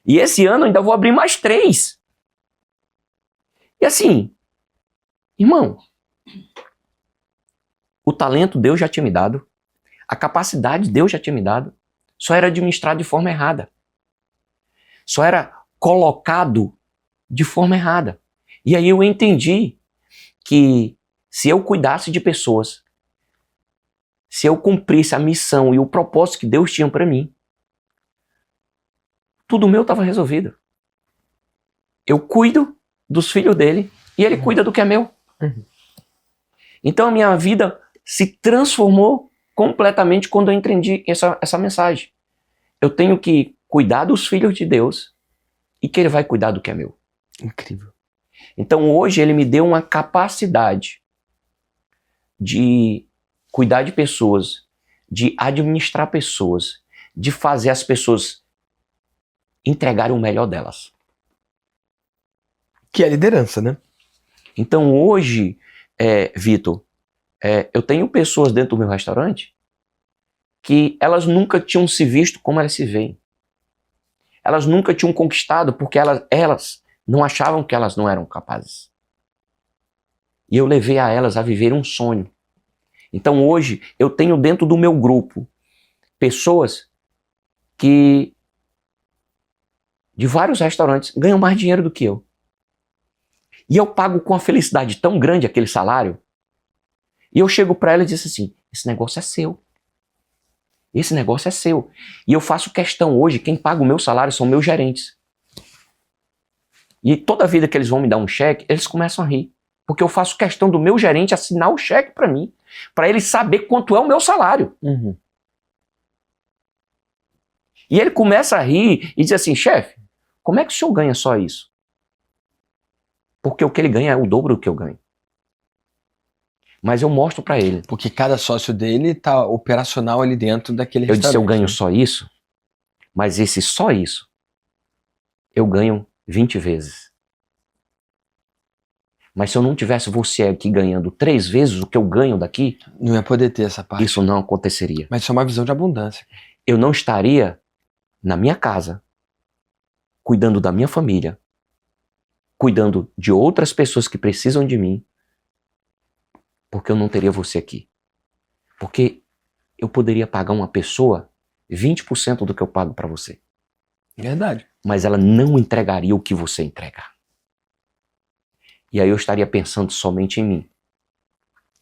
E esse ano eu ainda vou abrir mais 3. E assim, irmão, o talento Deus já tinha me dado, a capacidade Deus já tinha me dado, só era administrado de forma errada. Só era colocado de forma errada. E aí eu entendi que se eu cuidasse de pessoas, se eu cumprisse a missão e o propósito que Deus tinha para mim, tudo meu estava resolvido. Eu cuido dos filhos dele e ele cuida do que é meu. Então a minha vida se transformou completamente quando eu entendi essa mensagem. Eu tenho que cuidar dos filhos de Deus e que ele vai cuidar do que é meu. Incrível. Então hoje ele me deu uma capacidade de cuidar de pessoas, de administrar pessoas, de fazer as pessoas entregarem o melhor delas. Que é liderança, né? Então hoje, Vitor, eu tenho pessoas dentro do meu restaurante que elas nunca tinham se visto como elas se veem. Elas nunca tinham conquistado porque elas não achavam que elas não eram capazes. E eu levei a elas a viver um sonho. Então hoje eu tenho dentro do meu grupo pessoas que de vários restaurantes ganham mais dinheiro do que eu. E eu pago com uma felicidade tão grande aquele salário. E eu chego para ela e digo assim, esse negócio é seu. Esse negócio é seu. E eu faço questão hoje, quem paga o meu salário são meus gerentes. E toda vida que eles vão me dar um cheque, eles começam a rir. Porque eu faço questão do meu gerente assinar o cheque para mim, para ele saber quanto é o meu salário. Uhum. E ele começa a rir e diz assim, chefe, como é que o senhor ganha só isso? Porque o que ele ganha é o dobro do que eu ganho. Mas eu mostro para ele. Porque cada sócio dele tá operacional ali dentro daquele Eu disse, eu ganho né? só isso, mas só isso, eu ganho 20 vezes. Mas se eu não tivesse você aqui ganhando 3 vezes o que eu ganho daqui, Não ia poder ter essa parte. isso não aconteceria. Mas isso é uma visão de abundância. Eu não estaria na minha casa, cuidando da minha família, cuidando de outras pessoas que precisam de mim, porque eu não teria você aqui. Porque eu poderia pagar uma pessoa 20% do que eu pago para você. Verdade. Mas ela não entregaria o que você entrega. E aí eu estaria pensando somente em mim.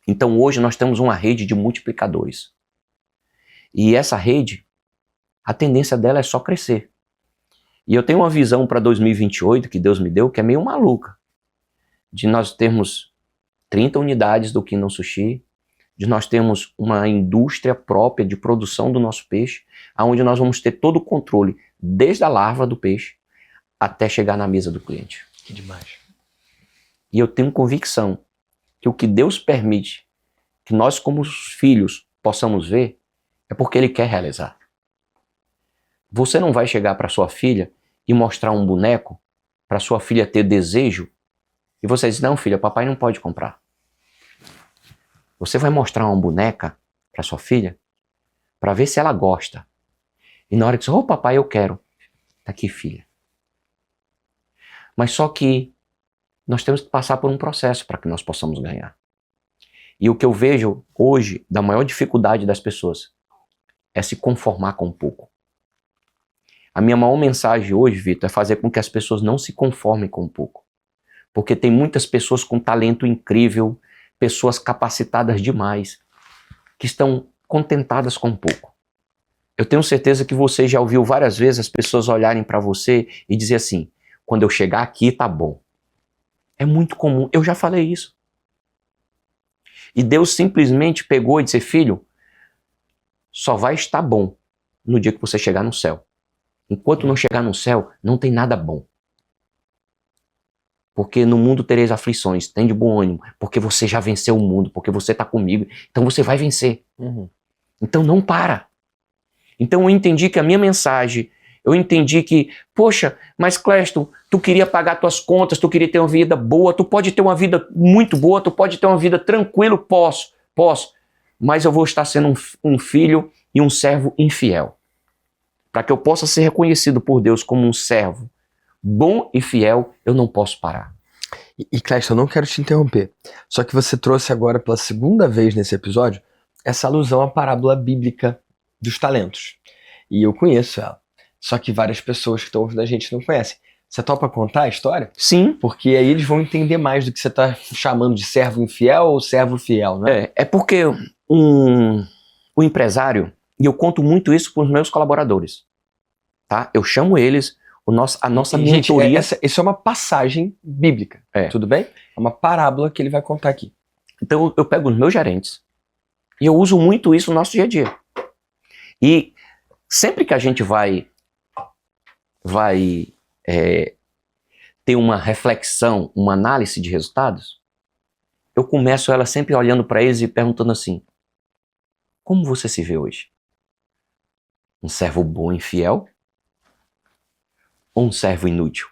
Então hoje nós temos uma rede de multiplicadores. E essa rede, a tendência dela é só crescer. E eu tenho uma visão para 2028 que Deus me deu, que é meio maluca. De nós termos 30 unidades do Kingdom Sushi, de nós termos uma indústria própria de produção do nosso peixe, onde nós vamos ter todo o controle, desde a larva do peixe até chegar na mesa do cliente. Que demais. E eu tenho convicção que o que Deus permite que nós, como filhos, possamos ver, é porque Ele quer realizar. Você não vai chegar para sua filha e mostrar um boneco para sua filha ter desejo e você diz, não filha, papai não pode comprar. Você vai mostrar uma boneca para sua filha para ver se ela gosta. E na hora que você, papai, eu quero. Tá aqui, filha. Mas só que nós temos que passar por um processo para que nós possamos ganhar. E o que eu vejo hoje, da maior dificuldade das pessoas, é se conformar com pouco. A minha maior mensagem hoje, Vitor, é fazer com que as pessoas não se conformem com pouco. Porque tem muitas pessoas com talento incrível, pessoas capacitadas demais, que estão contentadas com pouco. Eu tenho certeza que você já ouviu várias vezes as pessoas olharem para você e dizer assim, quando eu chegar aqui tá bom. É muito comum, eu já falei isso. E Deus simplesmente pegou e disse, filho, só vai estar bom no dia que você chegar no céu. Enquanto não chegar no céu, não tem nada bom. Porque no mundo tereis aflições, tem de bom ânimo, porque você já venceu o mundo, porque você está comigo, então você vai vencer. Então não para. Então eu entendi que a minha mensagem, eu entendi que, poxa, mas Cleston, tu queria pagar tuas contas, tu queria ter uma vida boa, tu pode ter uma vida muito boa, tu pode ter uma vida tranquila, posso, mas eu vou estar sendo um filho e um servo infiel. Para que eu possa ser reconhecido por Deus como um servo bom e fiel, eu não posso parar. E Cleston, eu não quero te interromper, só que você trouxe agora pela segunda vez nesse episódio essa alusão à parábola bíblica dos talentos. E eu conheço ela, só que várias pessoas que estão ouvindo a gente não conhecem. Você topa contar a história? Sim. Porque aí eles vão entender mais do que você está chamando de servo infiel ou servo fiel, né? É porque o empresário, e eu conto muito isso para os meus colaboradores, tá? Eu chamo eles, a nossa mentoria... Gente, isso é uma passagem bíblica, tudo bem? É uma parábola que ele vai contar aqui. Então eu pego os meus gerentes e eu uso muito isso no nosso dia a dia. E sempre que a gente vai ter uma reflexão, uma análise de resultados, eu começo ela sempre olhando para eles e perguntando assim, como você se vê hoje? Um servo bom e fiel? Ou um servo inútil?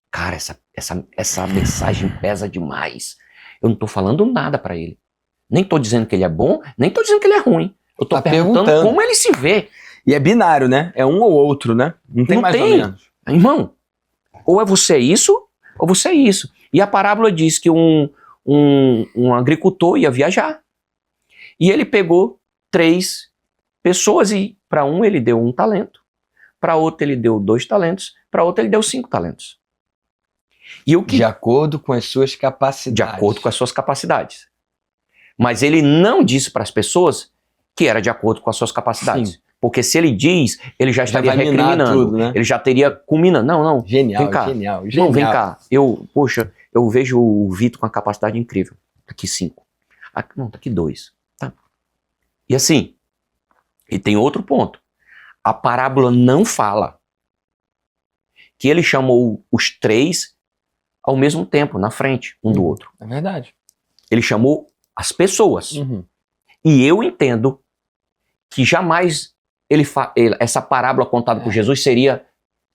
Cara, essa mensagem pesa demais. Eu não estou falando nada para ele. Nem estou dizendo que ele é bom, nem estou dizendo que ele é ruim. Eu estou perguntando como ele se vê. E é binário, né? É um ou outro, né? Não tem mais ou menos. Irmão, ou é você isso, ou você é isso. E a parábola diz que um agricultor ia viajar. E ele pegou 3 pessoas e para um ele deu 1 talento, para outro ele deu 2 talentos, para outro ele deu 5 talentos. E o que... De acordo com as suas capacidades. De acordo com as suas capacidades. Mas ele não disse para as pessoas que era de acordo com as suas capacidades. Sim. Porque se ele diz, ele já estaria recriminando. Tudo, né? Ele já teria culminando. Não. Genial, vem cá. Genial. Não, vem cá. Eu vejo o Vitor com uma capacidade incrível. Aqui 5. Não, tá aqui 2. Tá. E assim, e tem outro ponto. A parábola não fala que ele chamou os 3 ao mesmo tempo, na frente, um do outro. É verdade. Ele chamou as pessoas. Uhum. E eu entendo que jamais essa parábola contada por Jesus seria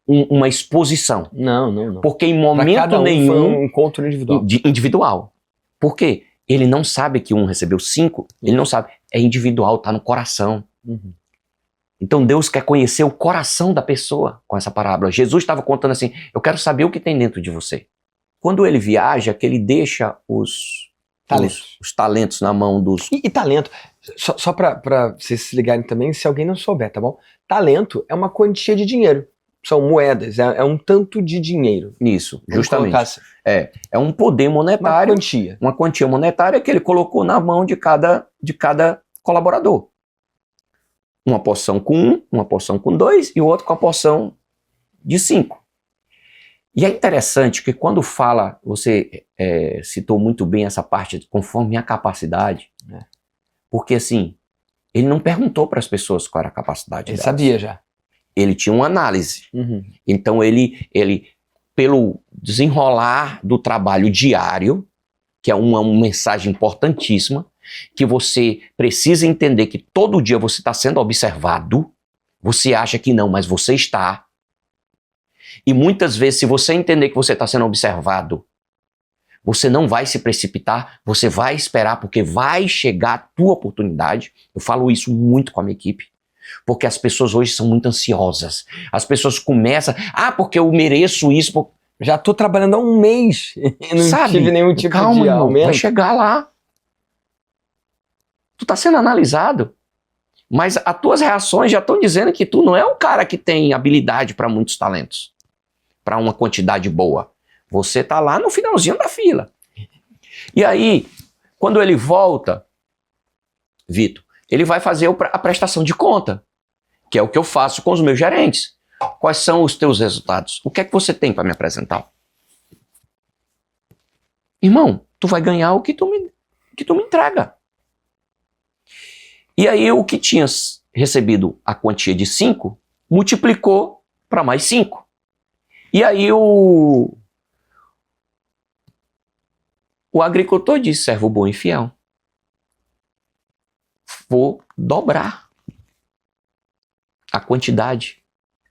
uma exposição. Não. Porque em Pra momento cada um foi nenhum um encontro individual. individual. Por quê? Ele não sabe que um recebeu 5, ele não sabe. É individual, tá no coração. Uhum. Então Deus quer conhecer o coração da pessoa com essa parábola. Jesus estava contando assim, eu quero saber o que tem dentro de você. Quando ele viaja, que ele deixa os talentos na mão dos... E talento, só pra vocês se ligarem também, se alguém não souber, tá bom? Talento é uma quantia de dinheiro. São moedas, é um tanto de dinheiro. Isso, Vamos justamente. colocar assim, É um poder uma monetário, quantia. uma quantia monetária que ele colocou na mão de cada colaborador. Uma porção com 1, uma porção com 2 e o outro com a porção de 5. E é interessante que quando fala, você citou muito bem essa parte, conforme a capacidade, né? Porque assim, ele não perguntou para as pessoas qual era a capacidade Ele delas. sabia já. Ele tinha uma análise. Uhum. Então ele, pelo desenrolar do trabalho diário, que é uma mensagem importantíssima, que você precisa entender que todo dia você está sendo observado, você acha que não, mas você está. E muitas vezes, se você entender que você está sendo observado, você não vai se precipitar, você vai esperar, porque vai chegar a tua oportunidade. Eu falo isso muito com a minha equipe, porque as pessoas hoje são muito ansiosas. As pessoas começam, porque eu mereço isso. Já tô trabalhando há um mês e não tive nenhum tipo calma, de irmão, aumento. vai chegar lá. Tu tá sendo analisado, mas as tuas reações já estão dizendo que tu não é um cara que tem habilidade para muitos talentos, para uma quantidade boa. Você tá lá no finalzinho da fila. E aí, quando ele volta, Vitor, ele vai fazer a prestação de conta, que é o que eu faço com os meus gerentes. Quais são os teus resultados? O que é que você tem para me apresentar? Irmão, tu vai ganhar o que tu me entrega. E aí o que tinha recebido a quantia de 5, multiplicou para mais 5. E aí o agricultor disse, servo bom e fiel, vou dobrar a quantidade.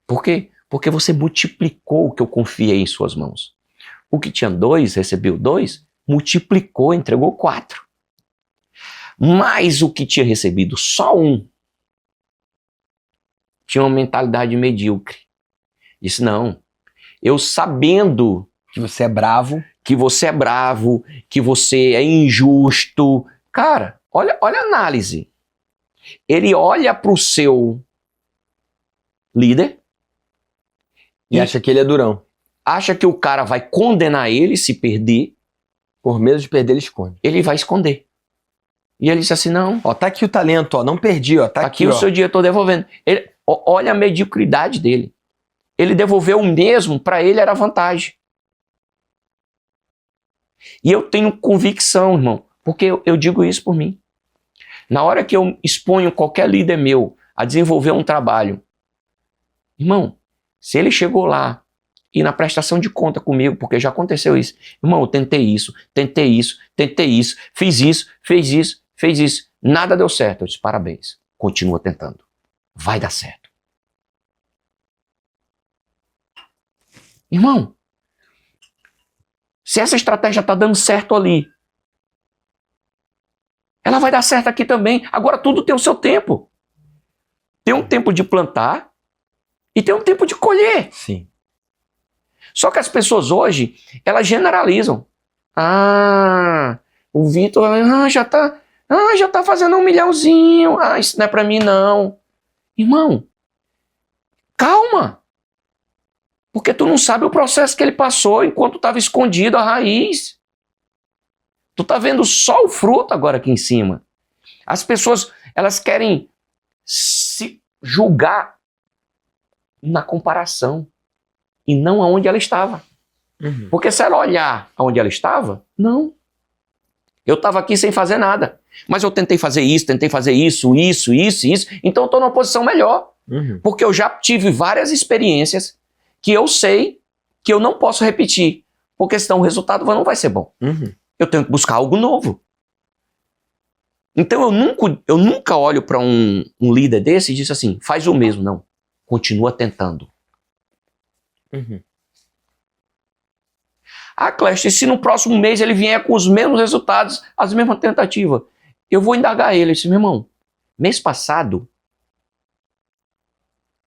Por quê? Porque você multiplicou o que eu confiei em suas mãos. O que tinha 2, recebeu 2, multiplicou, entregou 4. Mas o que tinha recebido só 1, tinha uma mentalidade medíocre. Disse, não, eu sabendo Que você é bravo. que você é injusto. Cara, olha a análise. Ele olha para o seu líder E acha que ele é durão. acha que o cara vai condenar ele se perder, Por medo de perder, ele esconde. ele vai esconder. E ele disse assim, não, Ó, tá aqui o talento, ó. Não perdi, ó. Tá aqui aqui, o ó. seu dia eu estou devolvendo. Olha a mediocridade dele. Ele devolveu o mesmo, para ele era vantagem. E eu tenho convicção, irmão, porque eu digo isso por mim. Na hora que eu exponho qualquer líder meu a desenvolver um trabalho, irmão, se ele chegou lá e na prestação de conta comigo, porque já aconteceu isso, irmão, eu tentei isso, fiz isso, nada deu certo. Eu disse, parabéns, continua tentando, vai dar certo. Irmão, se essa estratégia está dando certo ali, ela vai dar certo aqui também. Agora tudo tem o seu tempo. Tem um tempo de plantar e tem um tempo de colher. Sim. Só que as pessoas hoje, elas generalizam. O Vitor já tá fazendo 1 milhãozinho. Isso não é para mim não. Irmão, calma. Porque tu não sabe o processo que ele passou enquanto estava escondido a raiz. Tu tá vendo só o fruto agora aqui em cima. As pessoas, elas querem se julgar na comparação e não aonde ela estava. Uhum. Porque se ela olhar aonde ela estava, não. Eu estava aqui sem fazer nada. Mas eu tentei fazer isso, então eu estou numa posição melhor. Uhum. Porque eu já tive várias experiências que eu sei que eu não posso repetir. Porque senão o resultado não vai ser bom. Uhum. Eu tenho que buscar algo novo. Então eu nunca olho para um líder desse e diz assim, faz o mesmo. Não, continua tentando. Ah, Clécio, e se no próximo mês ele vier com os mesmos resultados, as mesmas tentativas? Eu vou indagar ele. Eu disse, meu irmão, mês passado,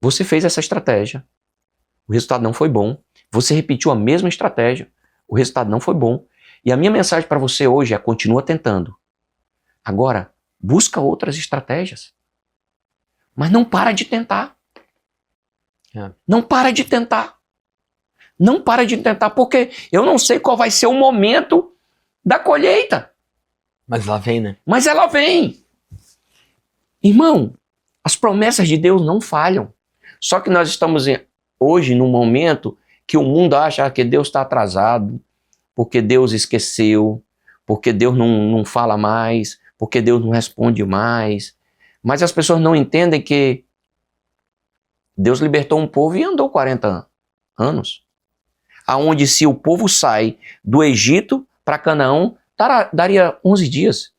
você fez essa estratégia, o resultado não foi bom, você repetiu a mesma estratégia, o resultado não foi bom, e a minha mensagem para você hoje é, continua tentando. Agora, busca outras estratégias, mas não para de tentar. Não para de tentar. Não para de tentar, porque eu não sei qual vai ser o momento da colheita. Mas lá vem, né? Mas ela vem. Irmão, as promessas de Deus não falham. Só que nós estamos hoje num momento que o mundo acha que Deus está atrasado, porque Deus esqueceu, porque Deus não fala mais, porque Deus não responde mais. Mas as pessoas não entendem que Deus libertou um povo e andou 40 anos. Aonde se o povo sai do Egito para Canaã, daria 11 dias.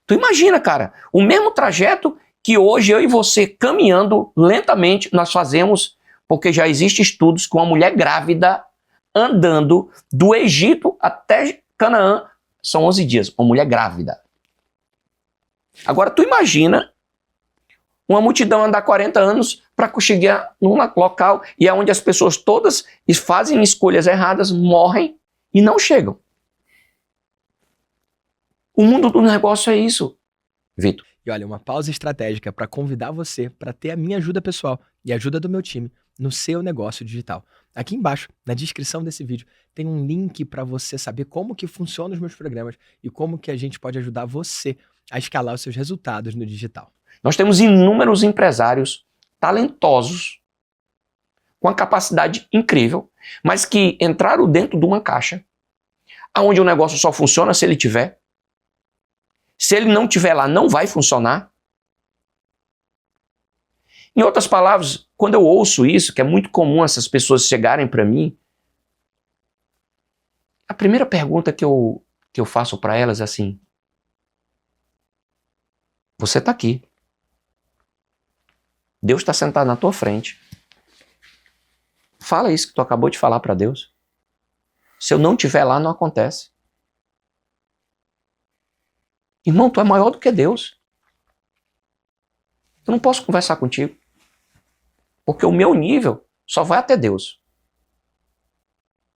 Tu imagina, cara, o mesmo trajeto que hoje eu e você caminhando lentamente nós fazemos, porque já existem estudos com uma mulher grávida andando do Egito até Canaã, são 11 dias, uma mulher grávida. Agora tu imagina uma multidão andar 40 anos para chegar num local e é onde as pessoas todas fazem escolhas erradas, morrem e não chegam. O mundo do negócio é isso, Vitor. E olha, uma pausa estratégica para convidar você para ter a minha ajuda pessoal e a ajuda do meu time no seu negócio digital. Aqui embaixo, na descrição desse vídeo, tem um link para você saber como que funcionam os meus programas e como que a gente pode ajudar você a escalar os seus resultados no digital. Nós temos inúmeros empresários talentosos, com uma capacidade incrível, mas que entraram dentro de uma caixa, onde o negócio só funciona se ele tiver. Se ele não tiver lá, não vai funcionar. Em outras palavras, quando eu ouço isso, que é muito comum essas pessoas chegarem para mim, a primeira pergunta que eu faço para elas é assim: você está aqui. Deus está sentado na tua frente. Fala isso que tu acabou de falar para Deus. Se eu não estiver lá, não acontece. Irmão, tu é maior do que Deus. Eu não posso conversar contigo. Porque o meu nível só vai até Deus.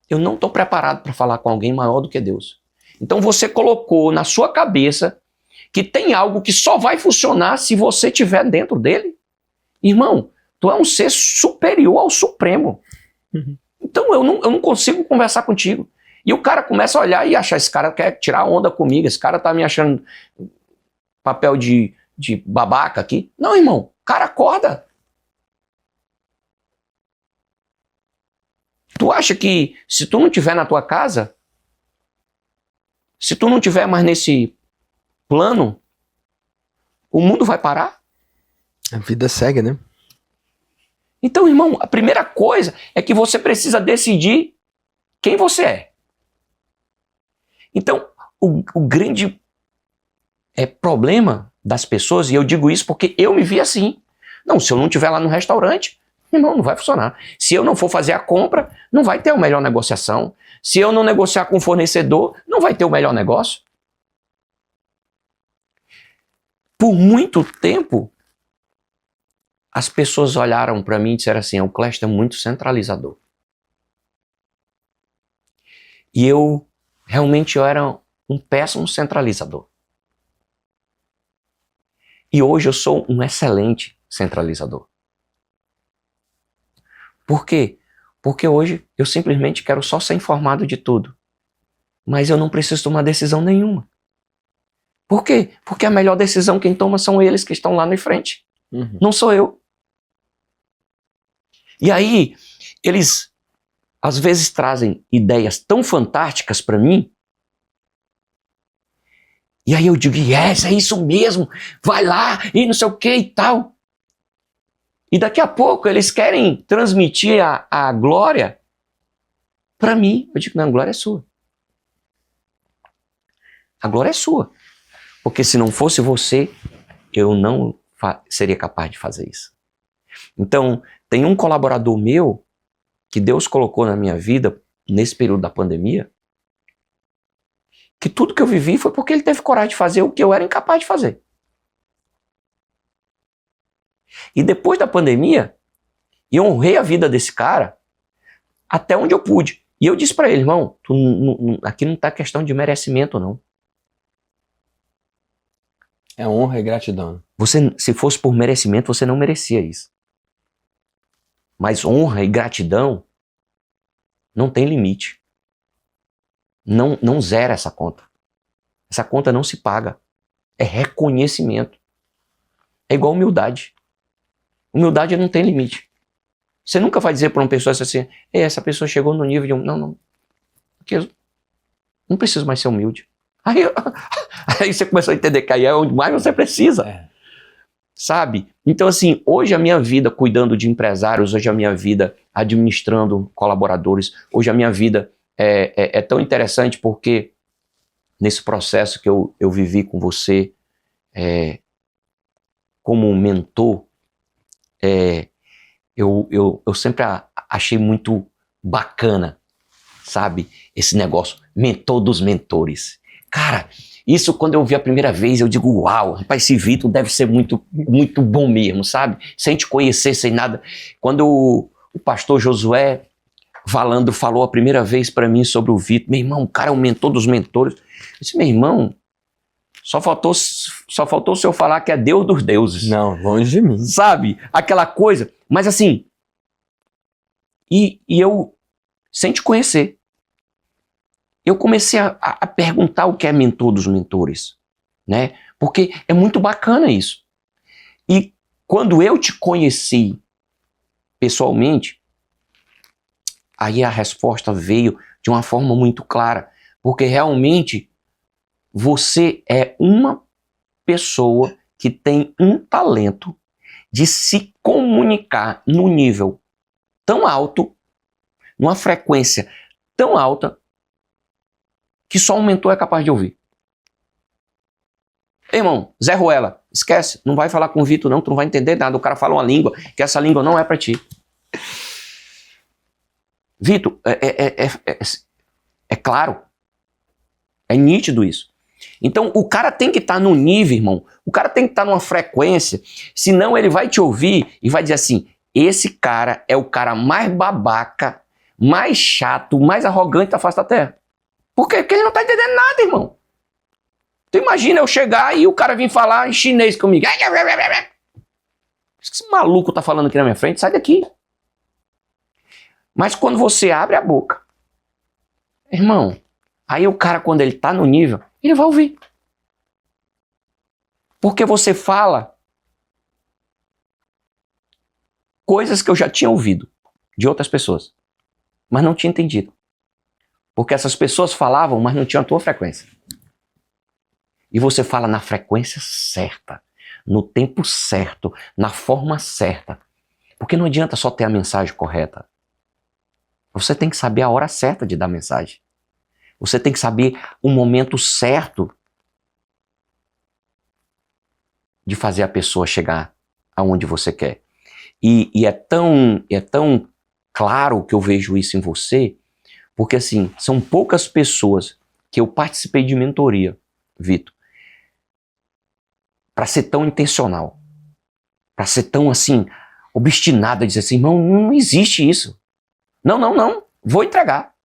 Eu não estou preparado para falar com alguém maior do que Deus. Então você colocou na sua cabeça que tem algo que só vai funcionar se você estiver dentro dele. Irmão, tu é um ser superior ao Supremo. Então eu não consigo conversar contigo. E o cara começa a olhar e achar, esse cara quer tirar onda comigo, esse cara tá me achando papel de babaca aqui. Não, irmão, cara, acorda. Tu acha que se tu não estiver na tua casa, se tu não estiver mais nesse plano, o mundo vai parar? A vida segue, né? Então, irmão, a primeira coisa é que você precisa decidir quem você é. Então, o grande problema das pessoas, e eu digo isso porque eu me vi assim. Não, se eu não estiver lá no restaurante, irmão, não vai funcionar. Se eu não for fazer a compra, não vai ter a melhor negociação. Se eu não negociar com o fornecedor, não vai ter o melhor negócio. Por muito tempo, as pessoas olharam para mim e disseram assim, o Clécio é muito centralizador. E eu era um péssimo centralizador. E hoje eu sou um excelente centralizador. Por quê? Porque hoje eu simplesmente quero só ser informado de tudo. Mas eu não preciso tomar decisão nenhuma. Por quê? Porque a melhor decisão quem toma são eles que estão lá na frente. Não sou eu. E aí, eles às vezes trazem ideias tão fantásticas para mim. E aí eu digo, yes, é isso mesmo, vai lá e não sei o que e tal. E daqui a pouco eles querem transmitir a glória para mim. Eu digo, não, a glória é sua. A glória é sua. Porque se não fosse você, eu não seria capaz de fazer isso. Então, tem um colaborador meu que Deus colocou na minha vida nesse período da pandemia, que tudo que eu vivi foi porque ele teve coragem de fazer o que eu era incapaz de fazer. E depois da pandemia, eu honrei a vida desse cara até onde eu pude. E eu disse para ele, irmão, aqui não tá questão de merecimento, não. É honra e gratidão. Você, se fosse por merecimento, você não merecia isso. Mas honra e gratidão não tem limite. Não zera essa conta. Essa conta não se paga. É reconhecimento. É igual humildade. Humildade não tem limite. Você nunca vai dizer para uma pessoa assim, essa pessoa chegou no nível de um... Não. Porque eu não preciso mais ser humilde. Aí você começou a entender que aí é onde mais você precisa. Sabe? Então assim, hoje a minha vida cuidando de empresários, hoje a minha vida administrando colaboradores, hoje a minha vida é tão interessante porque nesse processo que eu vivi com você como mentor, eu sempre achei muito bacana, sabe? Esse negócio, mentor dos mentores. Cara, isso quando eu vi a primeira vez, eu digo, uau, rapaz, esse Vitor deve ser muito, muito bom mesmo, sabe? Sem te conhecer, sem nada. Quando o pastor Josué Valando falou a primeira vez para mim sobre o Vitor, meu irmão, o cara é o mentor dos mentores. Eu disse, meu irmão, só faltou o senhor falar que é Deus dos deuses. Não, longe de mim. Sabe? Aquela coisa. Mas assim, e eu, sem te conhecer, eu comecei a perguntar o que é mentor dos mentores, né? Porque é muito bacana isso. E quando eu te conheci pessoalmente, aí a resposta veio de uma forma muito clara, porque realmente você é uma pessoa que tem um talento de se comunicar num nível tão alto, numa frequência tão alta, que só um mentor é capaz de ouvir. Irmão, Zé Ruela, esquece, não vai falar com o Vitor não, tu não vai entender nada, o cara fala uma língua, que essa língua não é pra ti. Vitor, é claro, é nítido isso. Então o cara tem que estar num nível, irmão, o cara tem que estar numa frequência, senão ele vai te ouvir e vai dizer assim, esse cara é o cara mais babaca, mais chato, mais arrogante da face da terra. Por quê? Porque ele não tá entendendo nada, irmão. Tu imagina eu chegar e o cara vir falar em chinês comigo. Esse maluco tá falando aqui na minha frente, sai daqui. Mas quando você abre a boca, irmão, aí o cara, quando ele tá no nível, ele vai ouvir. Porque você fala coisas que eu já tinha ouvido de outras pessoas, mas não tinha entendido. Porque essas pessoas falavam, mas não tinham a tua frequência. E você fala na frequência certa, no tempo certo, na forma certa. Porque não adianta só ter a mensagem correta. Você tem que saber a hora certa de dar a mensagem. Você tem que saber o momento certo de fazer a pessoa chegar aonde você quer. E é tão claro que eu vejo isso em você, porque assim, são poucas pessoas que eu participei de mentoria, Vitor, para ser tão intencional, para ser tão assim, obstinado a dizer assim, irmão, não existe isso. Não, vou entregar.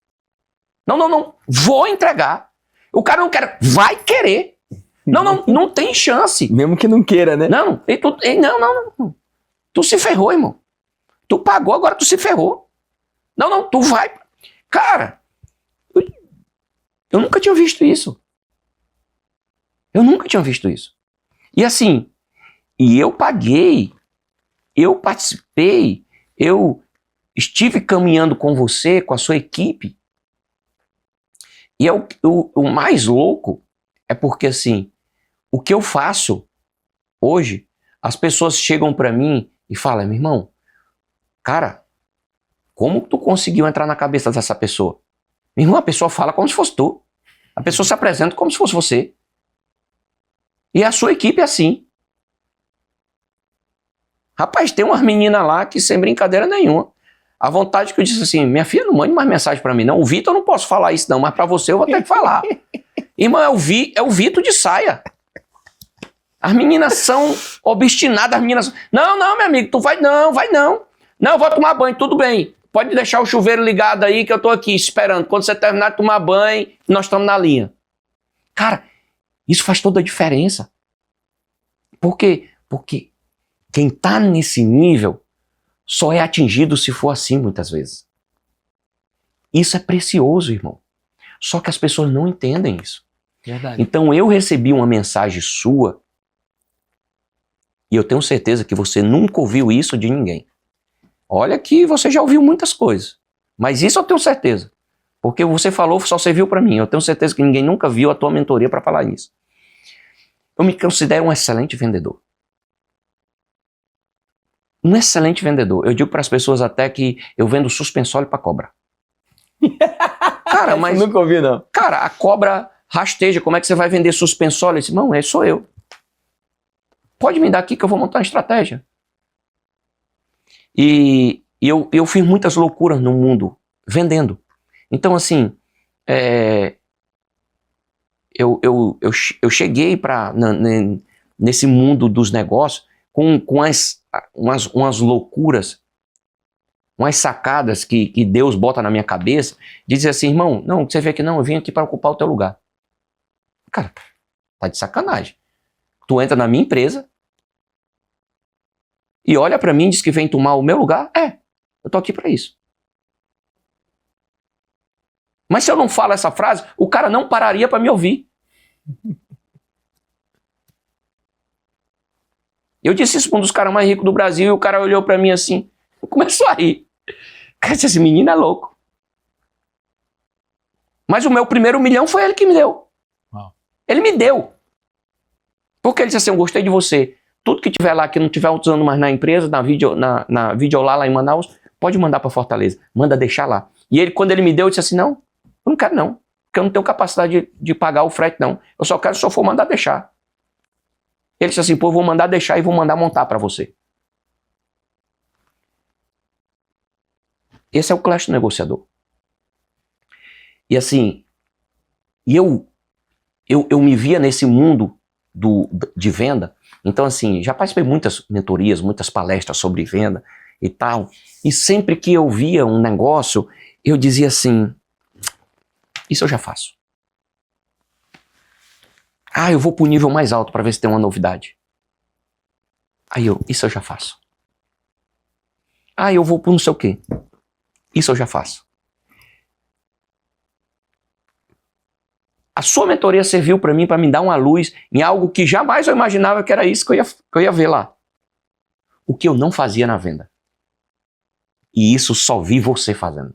Não, vou entregar. O cara não quer, vai querer. Não tem chance. Mesmo que não queira, né? Não. Tu se ferrou, irmão. Tu pagou, agora tu se ferrou. Não, tu vai. Cara, eu nunca tinha visto isso. E assim, eu paguei, eu participei, eu estive caminhando com você, com a sua equipe. E o mais louco é porque assim, o que eu faço hoje, as pessoas chegam para mim e falam, meu irmão, cara, como tu conseguiu entrar na cabeça dessa pessoa? Meu irmão, a pessoa fala como se fosse tu. A pessoa se apresenta como se fosse você. E a sua equipe é assim. Rapaz, tem umas meninas lá que sem brincadeira nenhuma. A vontade que eu disse assim, minha filha, não mande mais mensagem pra mim não. O Vitor eu não posso falar isso não, mas pra você eu vou ter que falar. Irmão, é o Vitor de saia. As meninas são obstinadas, as meninas... Não, meu amigo, tu vai não. Não, eu vou tomar banho, tudo bem. Pode deixar o chuveiro ligado aí que eu tô aqui esperando. Quando você terminar de tomar banho, nós estamos na linha. Cara, isso faz toda a diferença. Por quê? Porque quem tá nesse nível só é atingido se for assim muitas vezes. Isso é precioso, irmão. Só que as pessoas não entendem isso. Verdade. Então eu recebi uma mensagem sua e eu tenho certeza que você nunca ouviu isso de ninguém. Olha que você já ouviu muitas coisas, mas isso eu tenho certeza. Porque você falou, só serviu para mim. Eu tenho certeza que ninguém nunca viu a tua mentoria para falar isso. Eu me considero um excelente vendedor. Um excelente vendedor. Eu digo para as pessoas até que eu vendo suspensório para cobra. Cara, mas... Nunca ouvi, não. Cara, a cobra rasteja. Como é que você vai vender suspensório? Eu disse, não, sou eu. Pode me dar aqui que eu vou montar uma estratégia. E eu fiz muitas loucuras no mundo vendendo. Então, assim, eu cheguei nesse mundo dos negócios com umas loucuras, umas sacadas que Deus bota na minha cabeça, de dizer assim, irmão, não, você vê que não, eu vim aqui para ocupar o teu lugar. Cara, tá de sacanagem. Tu entra na minha empresa e olha para mim e diz que vem tomar o meu lugar? Eu tô aqui para isso. Mas se eu não falo essa frase, o cara não pararia para me ouvir. Eu disse isso para um dos caras mais ricos do Brasil e o cara olhou para mim assim, começou a rir. O cara disse, esse menino é louco. Mas o meu primeiro 1 milhão foi ele que me deu. Uau. Ele me deu. Porque ele disse assim, eu gostei de você. Tudo que tiver lá, que não tiver usando mais na empresa, na Videolá lá em Manaus, pode mandar para Fortaleza. Manda deixar lá. E ele, quando ele me deu, eu disse assim, não, eu não quero não. Porque eu não tenho capacidade de pagar o frete não. Eu só quero se eu for mandar deixar. Ele disse assim, pô, eu vou mandar deixar e vou mandar montar para você. Esse é o classe do negociador. E assim, eu me via nesse mundo de venda. Então assim, já participei de muitas mentorias, muitas palestras sobre venda e tal. E sempre que eu via um negócio, eu dizia assim, isso eu já faço. Eu vou pro nível mais alto para ver se tem uma novidade. Isso eu já faço. Eu vou pro não sei o quê. Isso eu já faço. A sua mentoria serviu para mim, para me dar uma luz em algo que jamais eu imaginava que era isso que eu ia ver lá. O que eu não fazia na venda. E isso só vi você fazendo.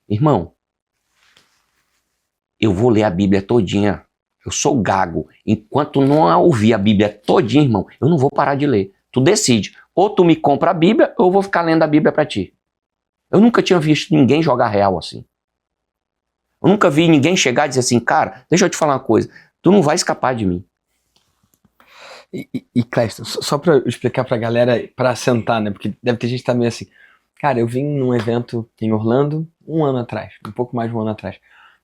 Irmão, eu vou ler a Bíblia todinha. Eu sou gago. Enquanto não ouvir a Bíblia todinha, irmão, eu não vou parar de ler. Tu decide. Ou tu me compra a Bíblia, ou eu vou ficar lendo a Bíblia para ti. Eu nunca tinha visto ninguém jogar real assim. Eu nunca vi ninguém chegar e dizer assim, cara, deixa eu te falar uma coisa, tu não vai escapar de mim. E Clécio, só pra eu explicar pra galera, pra assentar, né, porque deve ter gente que tá meio assim, cara, eu vim num evento em Orlando 1 ano atrás, um pouco mais de 1 ano atrás,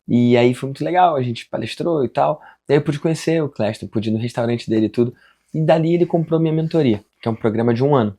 e aí foi muito legal, a gente palestrou e tal, daí eu pude conhecer o Clécio, pude ir no restaurante dele e tudo, e dali ele comprou minha mentoria, que é um programa de 1 ano.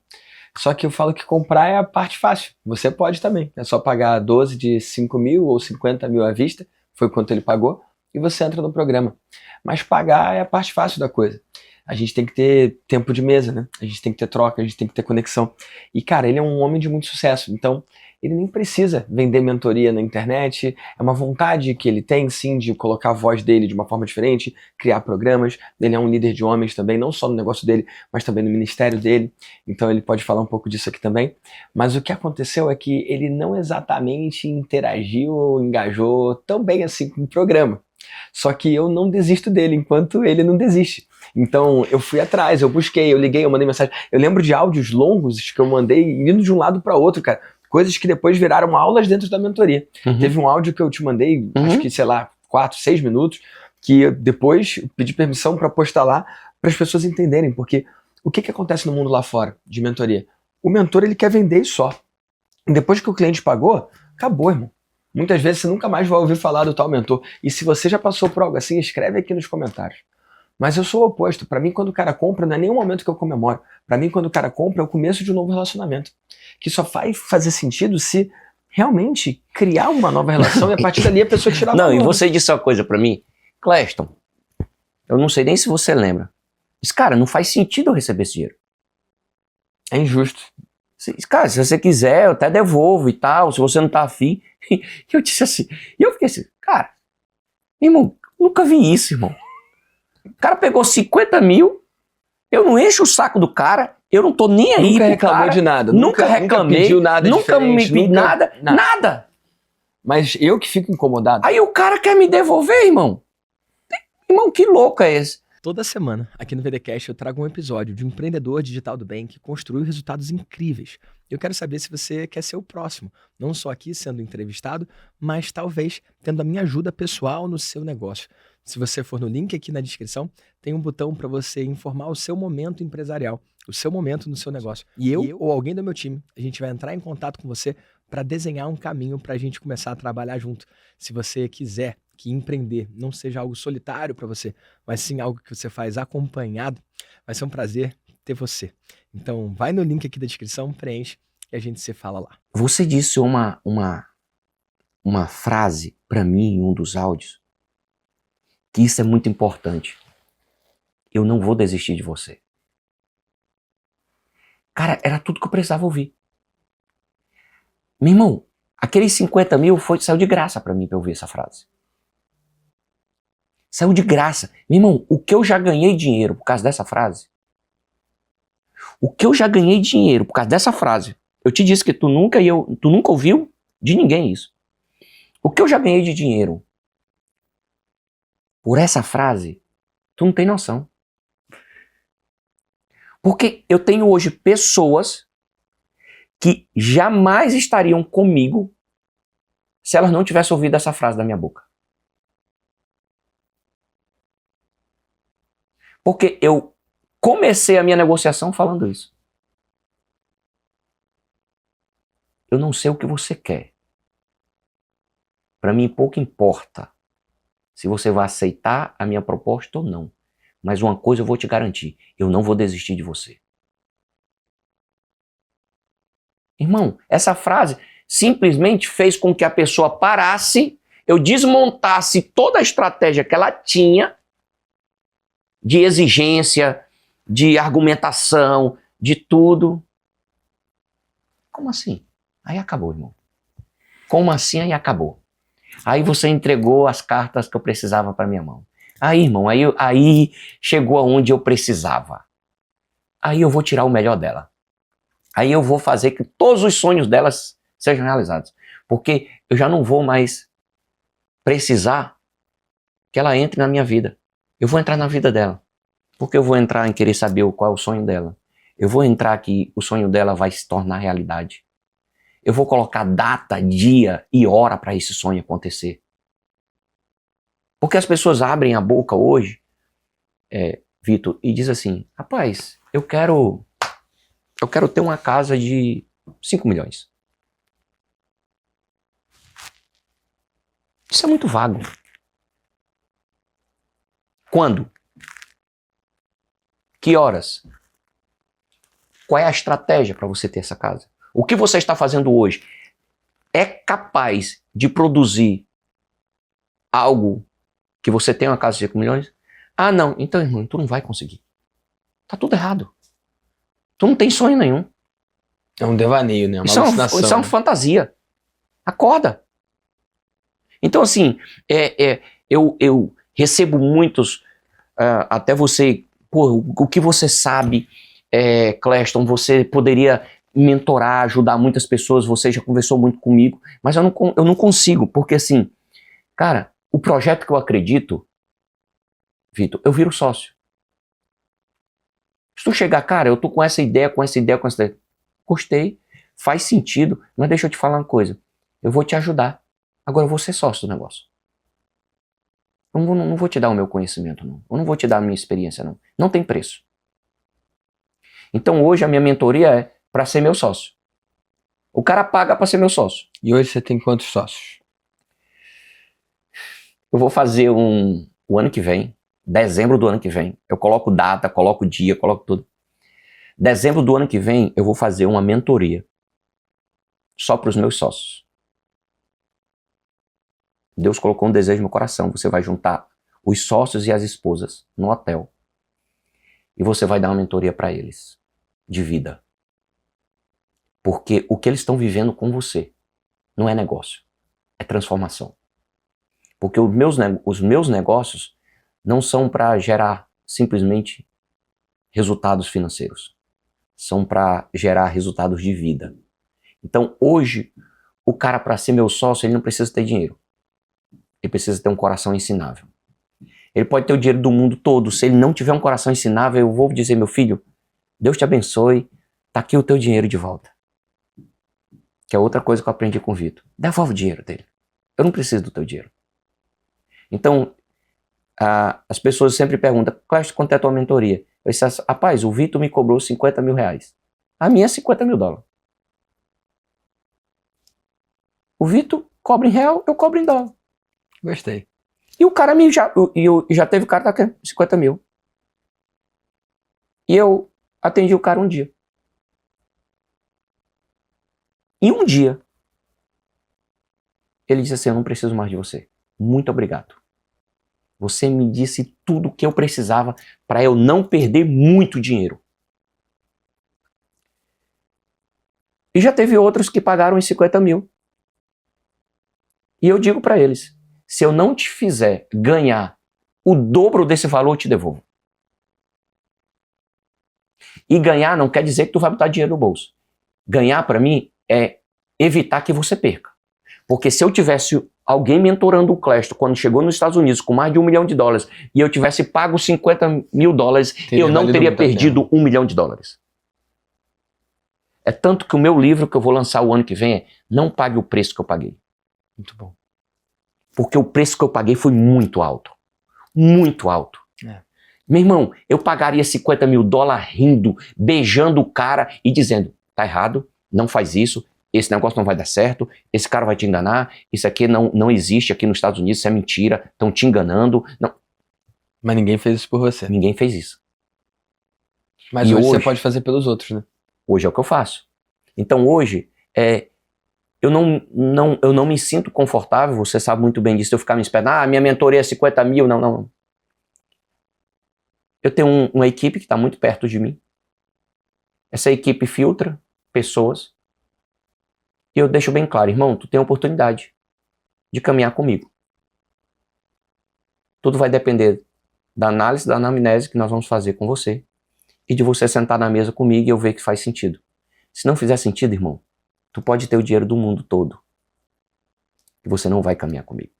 Só que eu falo que comprar é a parte fácil. Você pode também. É só pagar 12 de 5 mil ou 50 mil à vista, foi quanto ele pagou, e você entra no programa. Mas pagar é a parte fácil da coisa. A gente tem que ter tempo de mesa, né? A gente tem que ter troca, a gente tem que ter conexão. E, cara, ele é um homem de muito sucesso. Então, ele nem precisa vender mentoria na internet. É uma vontade que ele tem, sim, de colocar a voz dele de uma forma diferente, criar programas. Ele é um líder de homens também, não só no negócio dele, mas também no ministério dele. Então, ele pode falar um pouco disso aqui também. Mas o que aconteceu é que ele não exatamente interagiu ou engajou tão bem assim com o programa. Só que eu não desisto dele, enquanto ele não desiste. Então, eu fui atrás, eu busquei, eu liguei, eu mandei mensagem. Eu lembro de áudios longos que eu mandei indo de um lado para outro, cara. Coisas que depois viraram aulas dentro da mentoria. Teve um áudio que eu te mandei, acho que, sei lá, 4, 6 minutos, que depois eu pedi permissão para postar lá para as pessoas entenderem, porque o que acontece no mundo lá fora de mentoria? O mentor, ele quer vender e só. Depois que o cliente pagou, acabou, irmão. Muitas vezes você nunca mais vai ouvir falar do tal mentor. E se você já passou por algo assim, escreve aqui nos comentários. Mas eu sou o oposto. Para mim, quando o cara compra, não é nenhum momento que eu comemoro. Para mim, quando o cara compra, é o começo de um novo relacionamento. Que só vai fazer sentido se realmente criar uma nova relação e a partir dali a pessoa tirar o Não, valor. e você disse uma coisa pra mim, Cleston, eu não sei nem se você lembra. Disse, cara, não faz sentido eu receber esse dinheiro. É injusto. Cara, se você quiser, eu até devolvo e tal, se você não tá afim. E eu disse assim, e eu fiquei assim, cara, irmão, nunca vi isso, irmão. O cara pegou 50 mil, eu não encho o saco do cara, eu não tô nem aí Nunca pro reclamou cara, de nada. Nunca reclamei, Nunca pediu nada nunca me diferente, pedi nada. Mas eu que fico incomodado. Aí o cara quer me devolver, irmão. Irmão, que louco é esse? Toda semana, aqui no VDcast, eu trago um episódio de um empreendedor digital do bem que construiu resultados incríveis. Eu quero saber se você quer ser o próximo, não só aqui sendo entrevistado, mas talvez tendo a minha ajuda pessoal no seu negócio. Se você for no link aqui na descrição, tem um botão para você informar o seu momento empresarial, o seu momento no seu negócio. E eu ou alguém do meu time, a gente vai entrar em contato com você para desenhar um caminho para a gente começar a trabalhar junto. Se você quiser que empreender não seja algo solitário para você, mas sim algo que você faz acompanhado, vai ser um prazer ter você. Então, vai no link aqui da descrição, preenche e a gente se fala lá. Você disse uma frase pra mim em um dos áudios, que isso é muito importante. Eu não vou desistir de você. Cara, era tudo que eu precisava ouvir. Meu irmão, aqueles 50 mil saiu de graça pra mim pra eu ouvir essa frase. Saiu de graça. Meu irmão, o que eu já ganhei dinheiro por causa dessa frase? O que eu já ganhei dinheiro por causa dessa frase? Eu te disse que tu nunca ouviu de ninguém isso. O que eu já ganhei de dinheiro por essa frase, tu não tem noção. Porque eu tenho hoje pessoas que jamais estariam comigo se elas não tivessem ouvido essa frase da minha boca. Porque eu comecei a minha negociação falando isso. Eu não sei o que você quer. Para mim pouco importa se você vai aceitar a minha proposta ou não. Mas uma coisa eu vou te garantir, eu não vou desistir de você. Irmão, essa frase simplesmente fez com que a pessoa parasse, eu desmontasse toda a estratégia que ela tinha de exigência, de argumentação, de tudo. Como assim? Aí acabou, irmão. Como assim? Aí acabou. Aí você entregou as cartas que eu precisava para minha mão. Aí, irmão, aí chegou aonde eu precisava. Aí eu vou tirar o melhor dela. Aí eu vou fazer que todos os sonhos delas sejam realizados. Porque eu já não vou mais precisar que ela entre na minha vida. Eu vou entrar na vida dela. Porque eu vou entrar em querer saber qual é o sonho dela. Eu vou entrar que o sonho dela vai se tornar realidade. Eu vou colocar data, dia e hora para esse sonho acontecer. Porque as pessoas abrem a boca hoje, Vitor, e diz assim, rapaz, eu quero ter uma casa de 5 milhões. Isso é muito vago. Quando? Que horas? Qual é a estratégia para você ter essa casa? O que você está fazendo hoje é capaz de produzir algo que você tem uma casa de 5 milhões? Ah, não. Então, irmão, tu não vai conseguir. Tá tudo errado. Tu não tem sonho nenhum. É um devaneio, né? Uma alucinação. Isso é uma fantasia. Acorda. Então, assim, eu recebo muitos, até você, pô, o que você sabe, Cleston, você poderia mentorar, ajudar muitas pessoas, você já conversou muito comigo, mas eu não consigo, porque assim, cara, o projeto que eu acredito, Vitor, eu viro sócio. Se tu chegar, cara, eu tô com essa ideia, gostei, faz sentido, mas deixa eu te falar uma coisa, eu vou te ajudar, agora eu vou ser sócio do negócio. Não vou te dar o meu conhecimento, não. Eu não vou te dar a minha experiência, não. Não tem preço. Então hoje a minha mentoria é para ser meu sócio. O cara paga para ser meu sócio. E hoje você tem quantos sócios? Eu vou fazer o ano que vem, dezembro do ano que vem. Eu coloco data, coloco dia, coloco tudo. Dezembro do ano que vem eu vou fazer uma mentoria só para os meus sócios. Deus colocou um desejo no meu coração. Você vai juntar os sócios e as esposas no hotel. E você vai dar uma mentoria para eles. De vida. Porque o que eles estão vivendo com você não é negócio. É transformação. Porque os meus negócios não são para gerar simplesmente resultados financeiros. São para gerar resultados de vida. Então hoje, o cara para ser meu sócio, ele não precisa ter dinheiro. Ele precisa ter um coração ensinável. Ele pode ter o dinheiro do mundo todo. Se ele não tiver um coração ensinável, eu vou dizer, meu filho, Deus te abençoe, tá aqui o teu dinheiro de volta. Que é outra coisa que eu aprendi com o Vitor. Devolve o dinheiro dele. Eu não preciso do teu dinheiro. Então, as pessoas sempre perguntam, quanto é a tua mentoria? Eu disse, rapaz, o Vitor me cobrou 50 mil reais. A minha é 50 mil dólares. O Vitor cobra em real, eu cobro em dólar. Gostei. E o cara já teve o cara que tá querendo 50 mil. E eu atendi o cara um dia. E um dia, ele disse assim, eu não preciso mais de você. Muito obrigado. Você me disse tudo o que eu precisava para eu não perder muito dinheiro. E já teve outros que pagaram os 50 mil. E eu digo para eles, se eu não te fizer ganhar o dobro desse valor, eu te devolvo. E ganhar não quer dizer que tu vai botar dinheiro no bolso. Ganhar para mim é evitar que você perca. Porque se eu tivesse alguém mentorando o Clesto quando chegou nos Estados Unidos com mais de $1 milhão e eu tivesse pago 50 mil dólares, eu não teria perdido $1 milhão. É tanto que o meu livro que eu vou lançar o ano que vem é Não Pague o Preço que eu paguei. Muito bom. Porque o preço que eu paguei foi muito alto. Muito alto. Meu irmão, eu pagaria 50 mil dólares rindo, beijando o cara e dizendo, tá errado, não faz isso, esse negócio não vai dar certo, esse cara vai te enganar, isso aqui não existe aqui nos Estados Unidos, isso é mentira, estão te enganando. Não. Mas ninguém fez isso por você. Ninguém fez isso. Mas hoje você pode fazer pelos outros, né? Hoje é o que eu faço. Então hoje, eu não me sinto confortável, você sabe muito bem disso, eu ficar me esperando, minha mentoria é 50 mil, não. Eu tenho uma equipe que está muito perto de mim. Essa equipe filtra pessoas. E eu deixo bem claro, irmão, tu tem a oportunidade de caminhar comigo. Tudo vai depender da análise, da anamnese que nós vamos fazer com você. E de você sentar na mesa comigo e eu ver que faz sentido. Se não fizer sentido, irmão, tu pode ter o dinheiro do mundo todo. E você não vai caminhar comigo.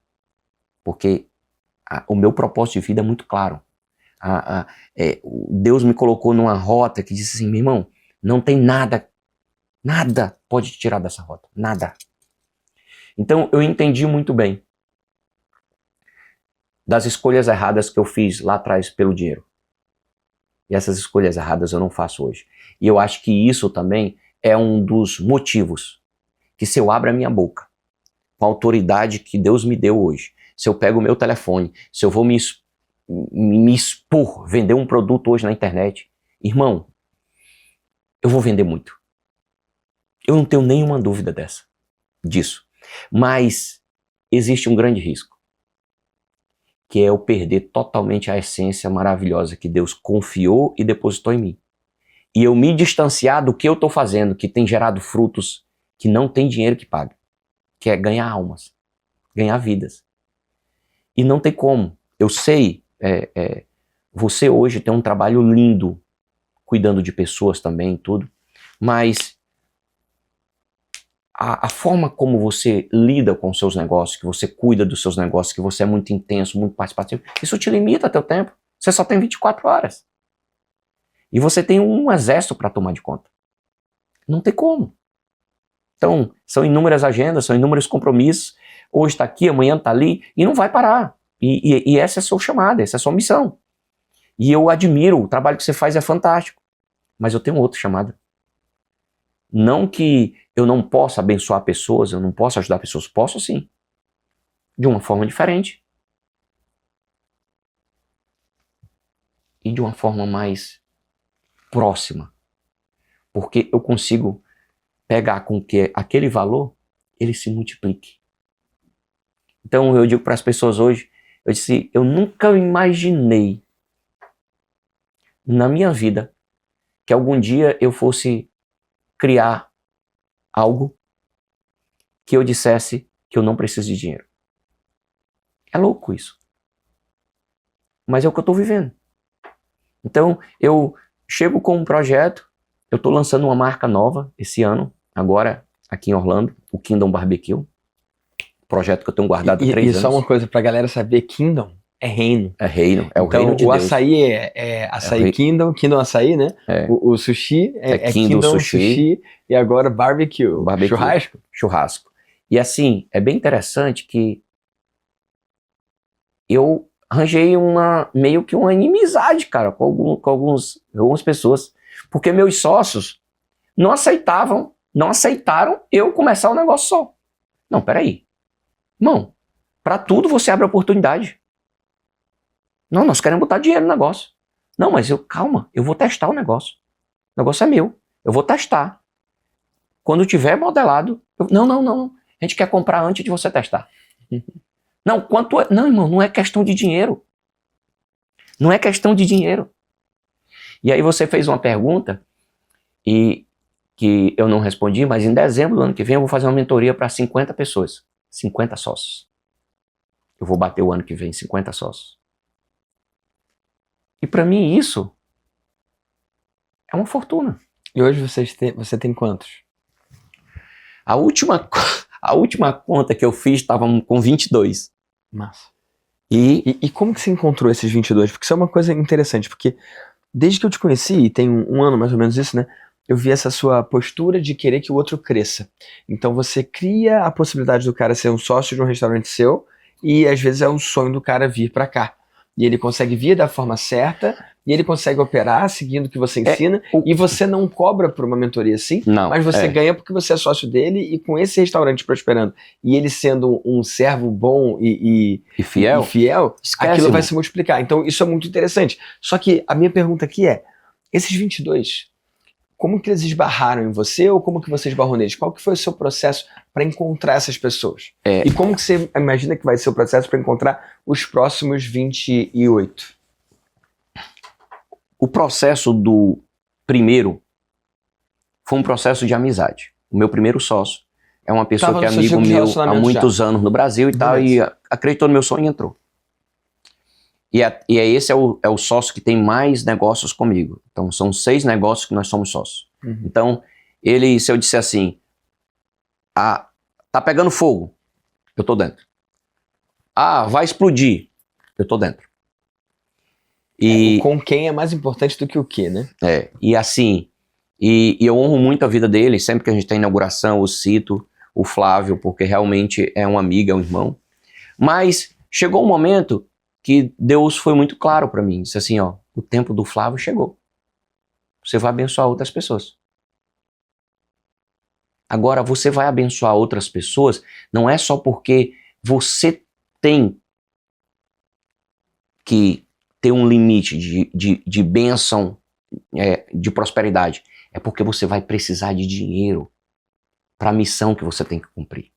Porque o meu propósito de vida é muito claro. Deus me colocou numa rota que disse assim, meu irmão, não tem nada pode te tirar dessa rota, nada. Então eu entendi muito bem das escolhas erradas que eu fiz lá atrás pelo dinheiro. E essas escolhas erradas eu não faço hoje. E eu acho que isso também é um dos motivos que se eu abro a minha boca com a autoridade que Deus me deu hoje, se eu pego o meu telefone, se eu vou me expor, vender um produto hoje na internet, irmão, eu vou vender muito. Eu não tenho nenhuma dúvida disso. Mas existe um grande risco, que é eu perder totalmente a essência maravilhosa que Deus confiou e depositou em mim. E eu me distanciar do que eu estou fazendo, que tem gerado frutos que não tem dinheiro que pague, que é ganhar almas, ganhar vidas. E não tem como. Eu sei, você hoje tem um trabalho lindo, cuidando de pessoas também, tudo, mas a forma como você lida com os seus negócios, que você cuida dos seus negócios, que você é muito intenso, muito participativo, isso te limita teu tempo. Você só tem 24 horas. E você tem um exército para tomar de conta. Não tem como. Então, são inúmeras agendas, são inúmeros compromissos. Hoje está aqui, amanhã está ali, e não vai parar. E essa é a sua chamada, essa é a sua missão. E eu admiro, o trabalho que você faz é fantástico. Mas eu tenho outra chamada. Não que eu não possa abençoar pessoas, eu não posso ajudar pessoas. Posso sim. De uma forma diferente. E de uma forma mais próxima. Porque eu consigo pegar com que aquele valor, ele se multiplique. Então eu digo para as pessoas hoje, eu disse, eu nunca imaginei na minha vida que algum dia eu fosse criar algo que eu dissesse que eu não preciso de dinheiro. É louco isso. Mas é o que eu estou vivendo. Então, eu chego com um projeto, eu estou lançando uma marca nova esse ano, agora aqui em Orlando, o Kingdom Barbecue. Projeto que eu tenho guardado há 3 anos. E só uma coisa pra galera saber, Kingdom é reino. É reino, é o então, reino de o Deus. Açaí é Açaí Kingdom Açaí, né? É. O sushi é Kingdom Kingdom Sushi. e agora barbecue. Churrasco. Churrasco. E assim, é bem interessante que eu arranjei meio que uma inimizade, cara, com algumas pessoas. Porque meus sócios não aceitaram eu começar o negócio só. Não, peraí. Irmão, para tudo você abre oportunidade. Não, nós queremos botar dinheiro no negócio. Não, mas calma, eu vou testar o negócio. O negócio é meu, eu vou testar. Quando tiver modelado, não. A gente quer comprar antes de você testar. Não, quanto é? Não, irmão, não é questão de dinheiro. Não é questão de dinheiro. E aí você fez uma pergunta e que eu não respondi, mas em dezembro do ano que vem eu vou fazer uma mentoria para 50 pessoas. 50 sócios. Eu vou bater o ano que vem 50 sócios. E para mim isso é uma fortuna. E hoje você tem quantos? A última conta que eu fiz estava com 22. Massa. E como que você encontrou esses 22? Porque isso é uma coisa interessante, porque desde que eu te conheci, e tem um ano mais ou menos isso, né? Eu vi essa sua postura de querer que o outro cresça. Então você cria a possibilidade do cara ser um sócio de um restaurante seu, e às vezes é um sonho do cara vir pra cá. E ele consegue vir da forma certa, e ele consegue operar seguindo o que você ensina, e você não cobra por uma mentoria assim, não, mas você ganha porque você é sócio dele, e com esse restaurante prosperando, e ele sendo um servo bom e fiel, aquilo vai se multiplicar. Então isso é muito interessante. Só que a minha pergunta aqui é, esses 22, como que eles esbarraram em você, ou como que você esbarrou neles? Qual que foi o seu processo para encontrar essas pessoas? E como que você imagina que vai ser o processo para encontrar os próximos 28? O processo do primeiro foi um processo de amizade. O meu primeiro sócio é uma pessoa que é amigo meu há muitos anos no Brasil e tal, e acreditou no meu sonho e entrou. E esse é o sócio que tem mais negócios comigo. Então, são 6 negócios que nós somos sócios. Uhum. Então, se eu disser assim, tá pegando fogo, eu tô dentro. Vai explodir, eu tô dentro. E com quem é mais importante do que o quê, né? E assim, e eu honro muito a vida dele, sempre que a gente tem inauguração, eu cito o Flávio, porque realmente é um amigo, é um irmão. Mas chegou um momento que Deus foi muito claro para mim, disse assim, o tempo do Flávio chegou. Você vai abençoar outras pessoas. Agora, você vai abençoar outras pessoas, não é só porque você tem que ter um limite de bênção, de prosperidade. É porque você vai precisar de dinheiro para a missão que você tem que cumprir.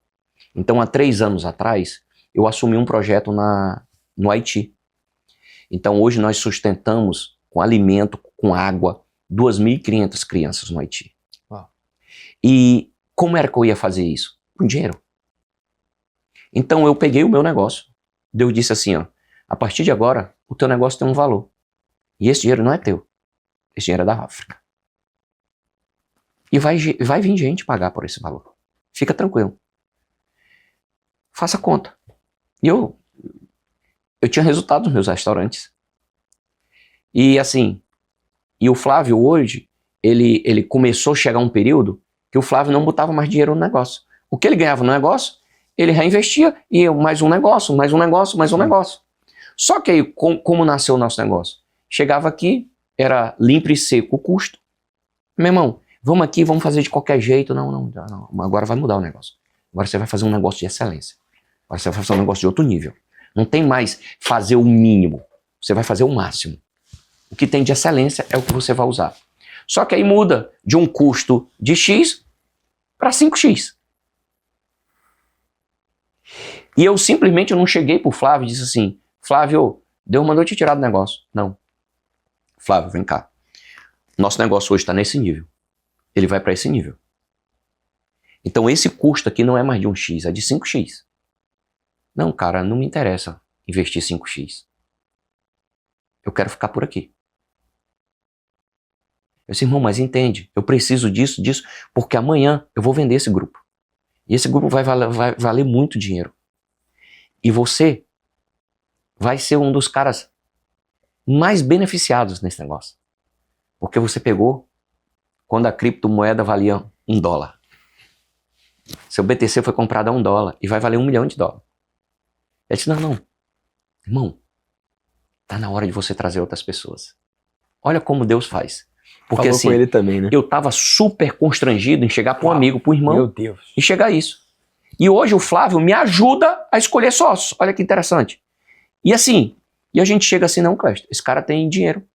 Então, há 3 anos atrás, eu assumi um projeto no Haiti. Então hoje nós sustentamos com alimento, com água, 2.500 crianças no Haiti. Uau. E como era que eu ia fazer isso? Com dinheiro. Então eu peguei o meu negócio. Deus disse assim, a partir de agora, o teu negócio tem um valor. E esse dinheiro não é teu. Esse dinheiro é da África. E vai vir gente pagar por esse valor. Fica tranquilo. Faça conta. E eu tinha resultado nos meus restaurantes. E assim, o Flávio hoje, ele começou a chegar um período que o Flávio não botava mais dinheiro no negócio. O que ele ganhava no negócio, ele reinvestia, e mais um negócio, mais um negócio, mais um negócio. Só que aí, como nasceu o nosso negócio? Chegava aqui, era limpo e seco o custo. Meu irmão, vamos aqui, vamos fazer de qualquer jeito. Não. Agora vai mudar o negócio. Agora você vai fazer um negócio de excelência. Agora você vai fazer um negócio de outro nível. Não tem mais fazer o mínimo. Você vai fazer o máximo. O que tem de excelência é o que você vai usar. Só que aí muda de um custo de X para 5X. E eu simplesmente não cheguei pro Flávio e disse assim, Flávio, Deus mandou te tirar do negócio. Não. Flávio, vem cá. Nosso negócio hoje está nesse nível. Ele vai para esse nível. Então esse custo aqui não é mais de 1X, é de 5X. Não, cara, não me interessa investir 5X. Eu quero ficar por aqui. Eu disse, irmão, mas entende, eu preciso disso, porque amanhã eu vou vender esse grupo. E esse grupo vai valer muito dinheiro. E você vai ser um dos caras mais beneficiados nesse negócio. Porque você pegou quando a criptomoeda valia $1. Seu BTC foi comprado a $1 e vai valer $1 milhão. Ele disse, não, irmão, tá na hora de você trazer outras pessoas. Olha como Deus faz. Porque Falou assim, com ele também, né? eu tava super constrangido em chegar para um amigo, para um irmão, Meu Deus. e chegar a isso. E hoje o Flávio me ajuda a escolher sócios. Olha que interessante. E assim, e a gente chega assim, não, Cléster, esse cara tem dinheiro.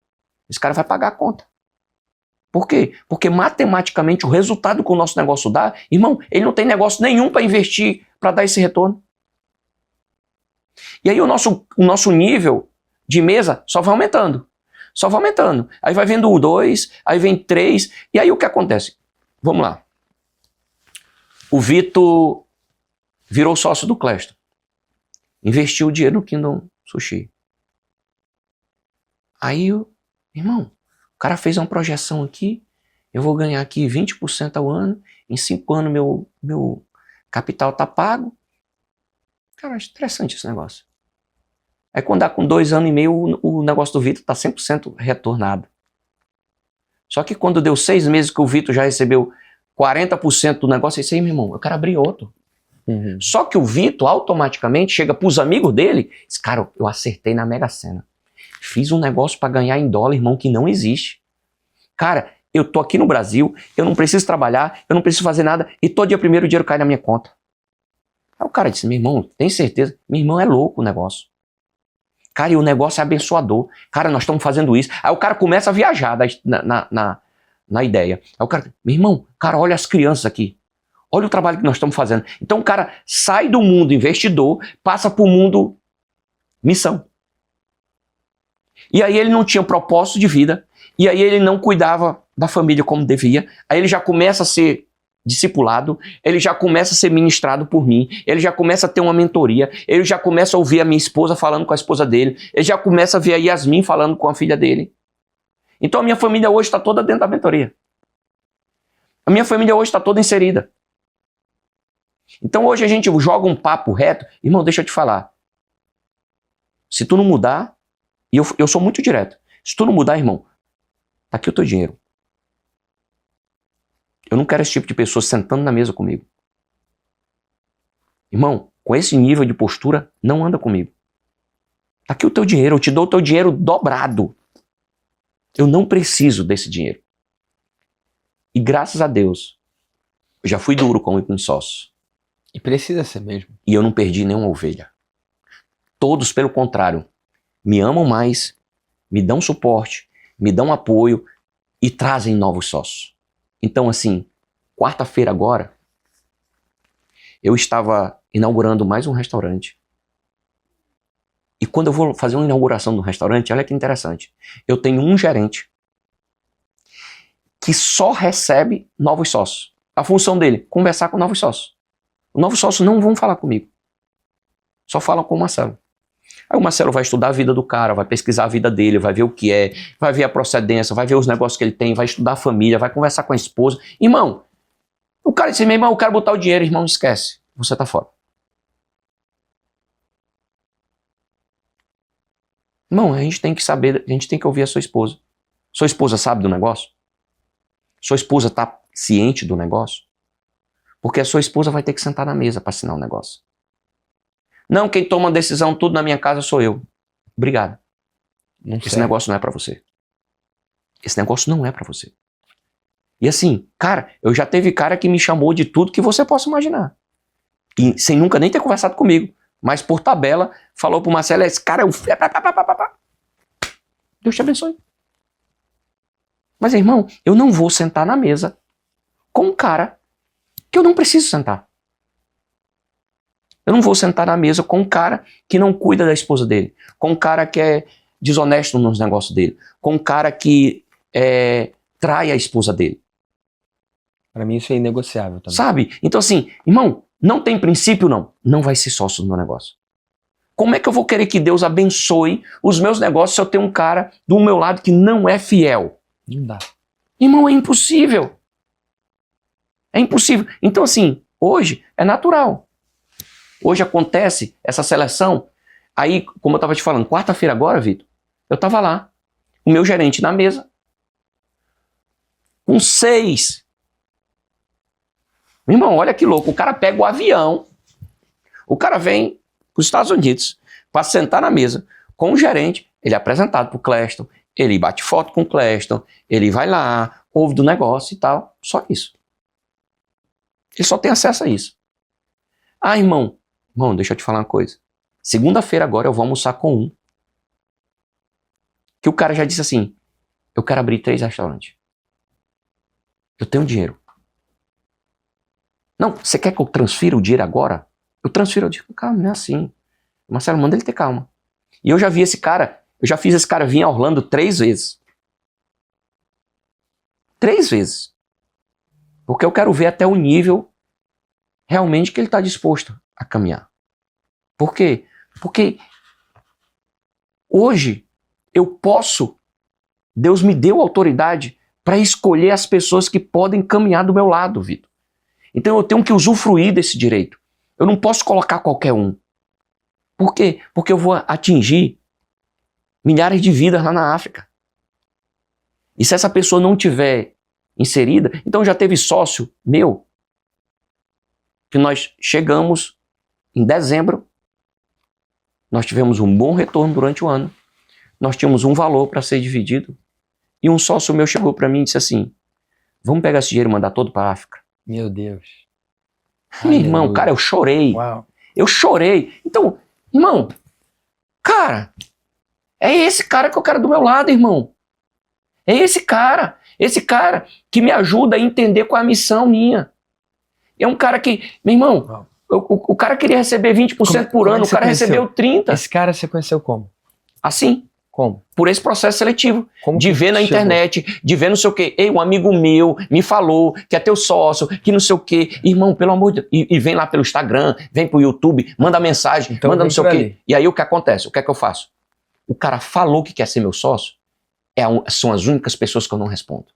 Esse cara vai pagar a conta. Por quê? Porque matematicamente o resultado que o nosso negócio dá, irmão, ele não tem negócio nenhum para investir para dar esse retorno. E aí o nosso nível de mesa só vai aumentando. Só vai aumentando. Aí vai vendo 2, aí vem 3, e aí o que acontece? Vamos lá. O Vitor virou sócio do Cléster. Investiu o dinheiro no Kingdom Sushi. Aí, irmão, o cara fez uma projeção aqui, eu vou ganhar aqui 20% ao ano, em 5 anos meu capital tá pago. Cara, acho interessante esse negócio. Aí quando dá com 2 anos e meio, o negócio do Vitor tá 100% retornado. Só que quando deu 6 meses que o Vitor já recebeu 40% do negócio, eu disse, aí, meu irmão, eu quero abrir outro. Uhum. Só que o Vitor automaticamente chega pros amigos dele e diz, cara, eu acertei na Mega Sena. Fiz um negócio para ganhar em dólar, irmão, que não existe. Cara, eu tô aqui no Brasil, eu não preciso trabalhar, eu não preciso fazer nada, e todo dia primeiro o dinheiro cai na minha conta. Aí o cara disse, meu irmão, tem certeza? Meu irmão, é louco o negócio. Cara, e o negócio é abençoador. Cara, nós estamos fazendo isso. Aí o cara começa a viajar na ideia. Aí o cara, meu irmão, cara, olha as crianças aqui. Olha o trabalho que nós estamos fazendo. Então o cara sai do mundo investidor, passa para o mundo missão. E aí ele não tinha propósito de vida. E aí ele não cuidava da família como devia. Aí ele já começa a ser discipulado, ele já começa a ser ministrado por mim, ele já começa a ter uma mentoria, ele já começa a ouvir a minha esposa falando com a esposa dele, ele já começa a ver a Yasmin falando com a filha dele. Então a minha família hoje está toda dentro da mentoria. A minha família hoje está toda inserida. Então hoje a gente joga um papo reto. Irmão, deixa eu te falar. Se tu não mudar, e eu sou muito direto, se tu não mudar, irmão, tá aqui o teu dinheiro. Eu não quero esse tipo de pessoa sentando na mesa comigo. Irmão, com esse nível de postura, não anda comigo. Tá aqui o teu dinheiro, eu te dou o teu dinheiro dobrado. Eu não preciso desse dinheiro. E graças a Deus, eu já fui duro com os sócios. E precisa ser mesmo. E eu não perdi nenhuma ovelha. Todos, pelo contrário, me amam mais, me dão suporte, me dão apoio e trazem novos sócios. Então, assim, quarta-feira agora, eu estava inaugurando mais um restaurante. E quando eu vou fazer uma inauguração do restaurante, olha que interessante. Eu tenho um gerente que só recebe novos sócios. A função dele, conversar com novos sócios. Os novos sócios não vão falar comigo. Só falam com o Marcelo. Aí o Marcelo vai estudar a vida do cara, vai pesquisar a vida dele, vai ver o que é, vai ver a procedência, vai ver os negócios que ele tem, vai estudar a família, vai conversar com a esposa. Irmão, o cara disse, meu irmão, eu quero botar o dinheiro, irmão, esquece. Você tá fora. Irmão, a gente tem que saber, a gente tem que ouvir a sua esposa. Sua esposa sabe do negócio? Sua esposa tá ciente do negócio? Porque a sua esposa vai ter que sentar na mesa para assinar o negócio. Não, quem toma a decisão tudo na minha casa sou eu. obrigado. Não Esse serve. negócio não é pra você. Esse negócio não é pra você. E assim, cara, eu já teve cara que me chamou de tudo que você possa imaginar. E sem nunca nem ter conversado comigo. Mas por tabela, falou pro Marcelo, esse cara é o... Deus te abençoe. Mas, irmão, eu não vou sentar na mesa com um cara que eu não preciso sentar. Eu não vou sentar na mesa com um cara que não cuida da esposa dele, com um cara que é desonesto nos negócios dele, com um cara que trai a esposa dele. Pra mim isso é inegociável também. Sabe? Então assim, irmão, não tem princípio não. Não vai ser sócio do meu negócio. Como é que eu vou querer que Deus abençoe os meus negócios se eu tenho um cara do meu lado que não é fiel? Não dá. Irmão, é impossível. É impossível. Então assim, hoje é natural. Hoje acontece essa seleção. Aí, como eu estava te falando, quarta-feira agora, Vitor, eu estava lá, o meu gerente na mesa, com 6. Meu irmão, olha que louco, o cara pega o avião, o cara vem para os Estados Unidos para sentar na mesa com o gerente, ele é apresentado para o Cleston, ele bate foto com o Cleston, ele vai lá, ouve do negócio e tal, só isso. Ele só tem acesso a isso. Ah, irmão, deixa eu te falar uma coisa. Segunda-feira agora eu vou almoçar com um que o cara já disse assim, eu quero abrir 3 restaurantes. Eu tenho dinheiro. Não, você quer que eu transfira o dinheiro agora? Eu transfiro. Eu digo, calma, não é assim. Marcelo, manda ele ter calma. E eu já vi esse cara, eu já fiz esse cara vir a Orlando 3 vezes. 3 vezes. Porque eu quero ver até o nível realmente que ele está disposto a caminhar. Por quê? Porque hoje eu posso, Deus me deu autoridade para escolher as pessoas que podem caminhar do meu lado, Vitor. Então eu tenho que usufruir desse direito. Eu não posso colocar qualquer um. Por quê? Porque eu vou atingir milhares de vidas lá na África. E se essa pessoa não tiver inserida, então já teve sócio meu, que nós chegamos em dezembro, nós tivemos um bom retorno durante o ano, nós tínhamos um valor para ser dividido, e um sócio meu chegou para mim e disse assim, vamos pegar esse dinheiro e mandar todo para a África? Meu Deus. Meu irmão, cara, eu chorei. Uau. Eu chorei. Então, irmão, cara, é esse cara que eu quero do meu lado, irmão. É esse cara que me ajuda a entender qual é a missão minha. É um cara que, meu irmão, o cara queria receber 20% por ano, o cara recebeu 30%. Esse cara você conheceu como? Assim. Como? Por esse processo seletivo. Como de ver na chegou? internet, de ver não sei o quê. Ei, um amigo meu me falou que é teu sócio, que não sei o quê. Irmão, pelo amor de Deus. E vem lá pelo Instagram, vem pro YouTube, manda mensagem, Então manda vem não sei o por quê. ali. E aí o que acontece? O que é que eu faço? O cara falou que quer ser meu sócio, são as únicas pessoas que eu não respondo.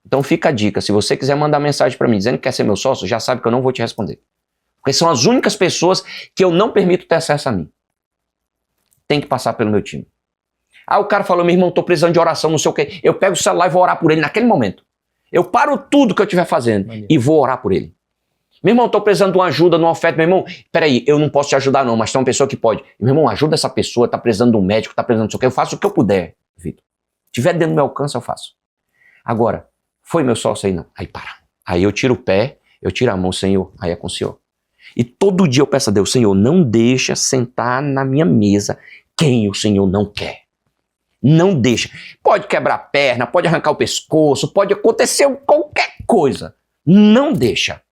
Então fica a dica, se você quiser mandar mensagem pra mim dizendo que quer ser meu sócio, já sabe que eu não vou te responder. Porque são as únicas pessoas que eu não permito ter acesso a mim. Tem que passar pelo meu time. Ah, o cara falou, meu irmão, tô precisando de oração, não sei o quê. Eu pego o celular e vou orar por ele naquele momento. Eu paro tudo que eu estiver fazendo e vou orar por ele. Meu irmão, tô precisando de uma ajuda, de uma oferta. Meu irmão, peraí, eu não posso te ajudar não, mas tem uma pessoa que pode. Meu irmão, ajuda essa pessoa, tá precisando de um médico, tá precisando de não sei o quê. Eu faço o que eu puder, Vitor. Se tiver dentro do meu alcance, eu faço. Agora, foi meu sócio aí não? Aí para. Aí eu tiro o pé, eu tiro a mão, Senhor, aí é com o Senhor. E todo dia eu peço a Deus, Senhor, não deixa sentar na minha mesa quem o Senhor não quer. Não deixa. Pode quebrar a perna, pode arrancar o pescoço, pode acontecer qualquer coisa. Não deixa.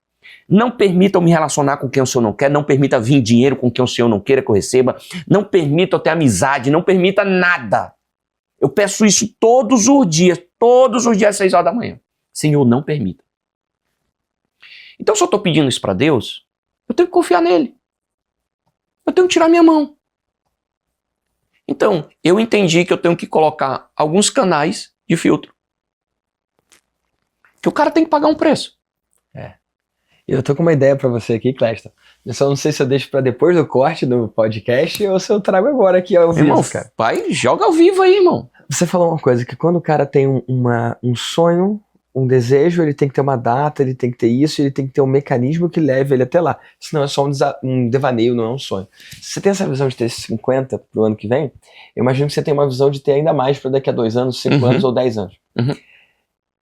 Não permita eu me relacionar com quem o Senhor não quer, não permita vir dinheiro com quem o Senhor não queira que eu receba, não permita eu ter amizade, não permita nada. Eu peço isso todos os dias às 6 horas da manhã. Senhor, não permita. Então se eu estou pedindo isso para Deus, eu tenho que confiar nele. Eu tenho que tirar minha mão. Então, eu entendi que eu tenho que colocar alguns canais de filtro. Que o cara tem que pagar um preço. Eu tô com uma ideia pra você aqui, Cleston. Eu só não sei se eu deixo pra depois do corte do podcast ou se eu trago agora aqui ao vivo, Irmão, cara. vai, joga ao vivo aí, irmão. Você falou uma coisa, que quando o cara tem um sonho, um desejo, ele tem que ter uma data, ele tem que ter isso, ele tem que ter um mecanismo que leve ele até lá. Senão é só um devaneio, não é um sonho. Se você tem essa visão de ter 50 pro ano que vem, eu imagino que você tem uma visão de ter ainda mais para daqui a 2 anos, 5 anos ou 10 anos.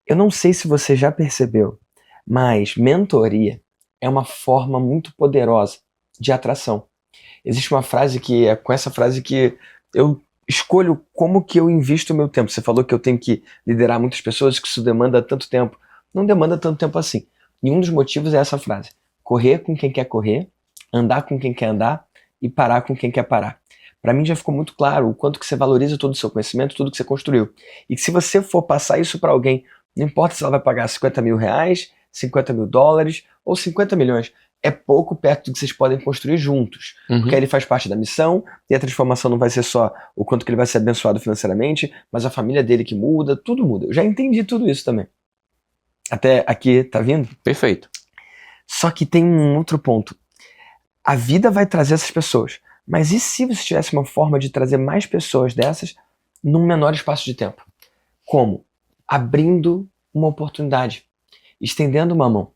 Eu não sei se você já percebeu, mas mentoria é uma forma muito poderosa de atração. Existe uma frase que é com essa frase que eu escolho como que eu invisto o meu tempo. Você falou que eu tenho que liderar muitas pessoas, que isso demanda tanto tempo. Não demanda tanto tempo assim. E um dos motivos é essa frase. Correr com quem quer correr, andar com quem quer andar e parar com quem quer parar. Para mim já ficou muito claro o quanto que você valoriza todo o seu conhecimento, tudo que você construiu. E que se você for passar isso para alguém, não importa se ela vai pagar 50 mil reais, 50 mil dólares ou 50 milhões, é pouco perto do que vocês podem construir juntos. Porque aí ele faz parte da missão, e a transformação não vai ser só o quanto que ele vai ser abençoado financeiramente, mas a família dele que muda, tudo muda. Eu já entendi tudo isso também. Até aqui, tá vindo? Perfeito. Só que tem um outro ponto. A vida vai trazer essas pessoas, mas e se você tivesse uma forma de trazer mais pessoas dessas num menor espaço de tempo? Como? Abrindo uma oportunidade, estendendo uma mão.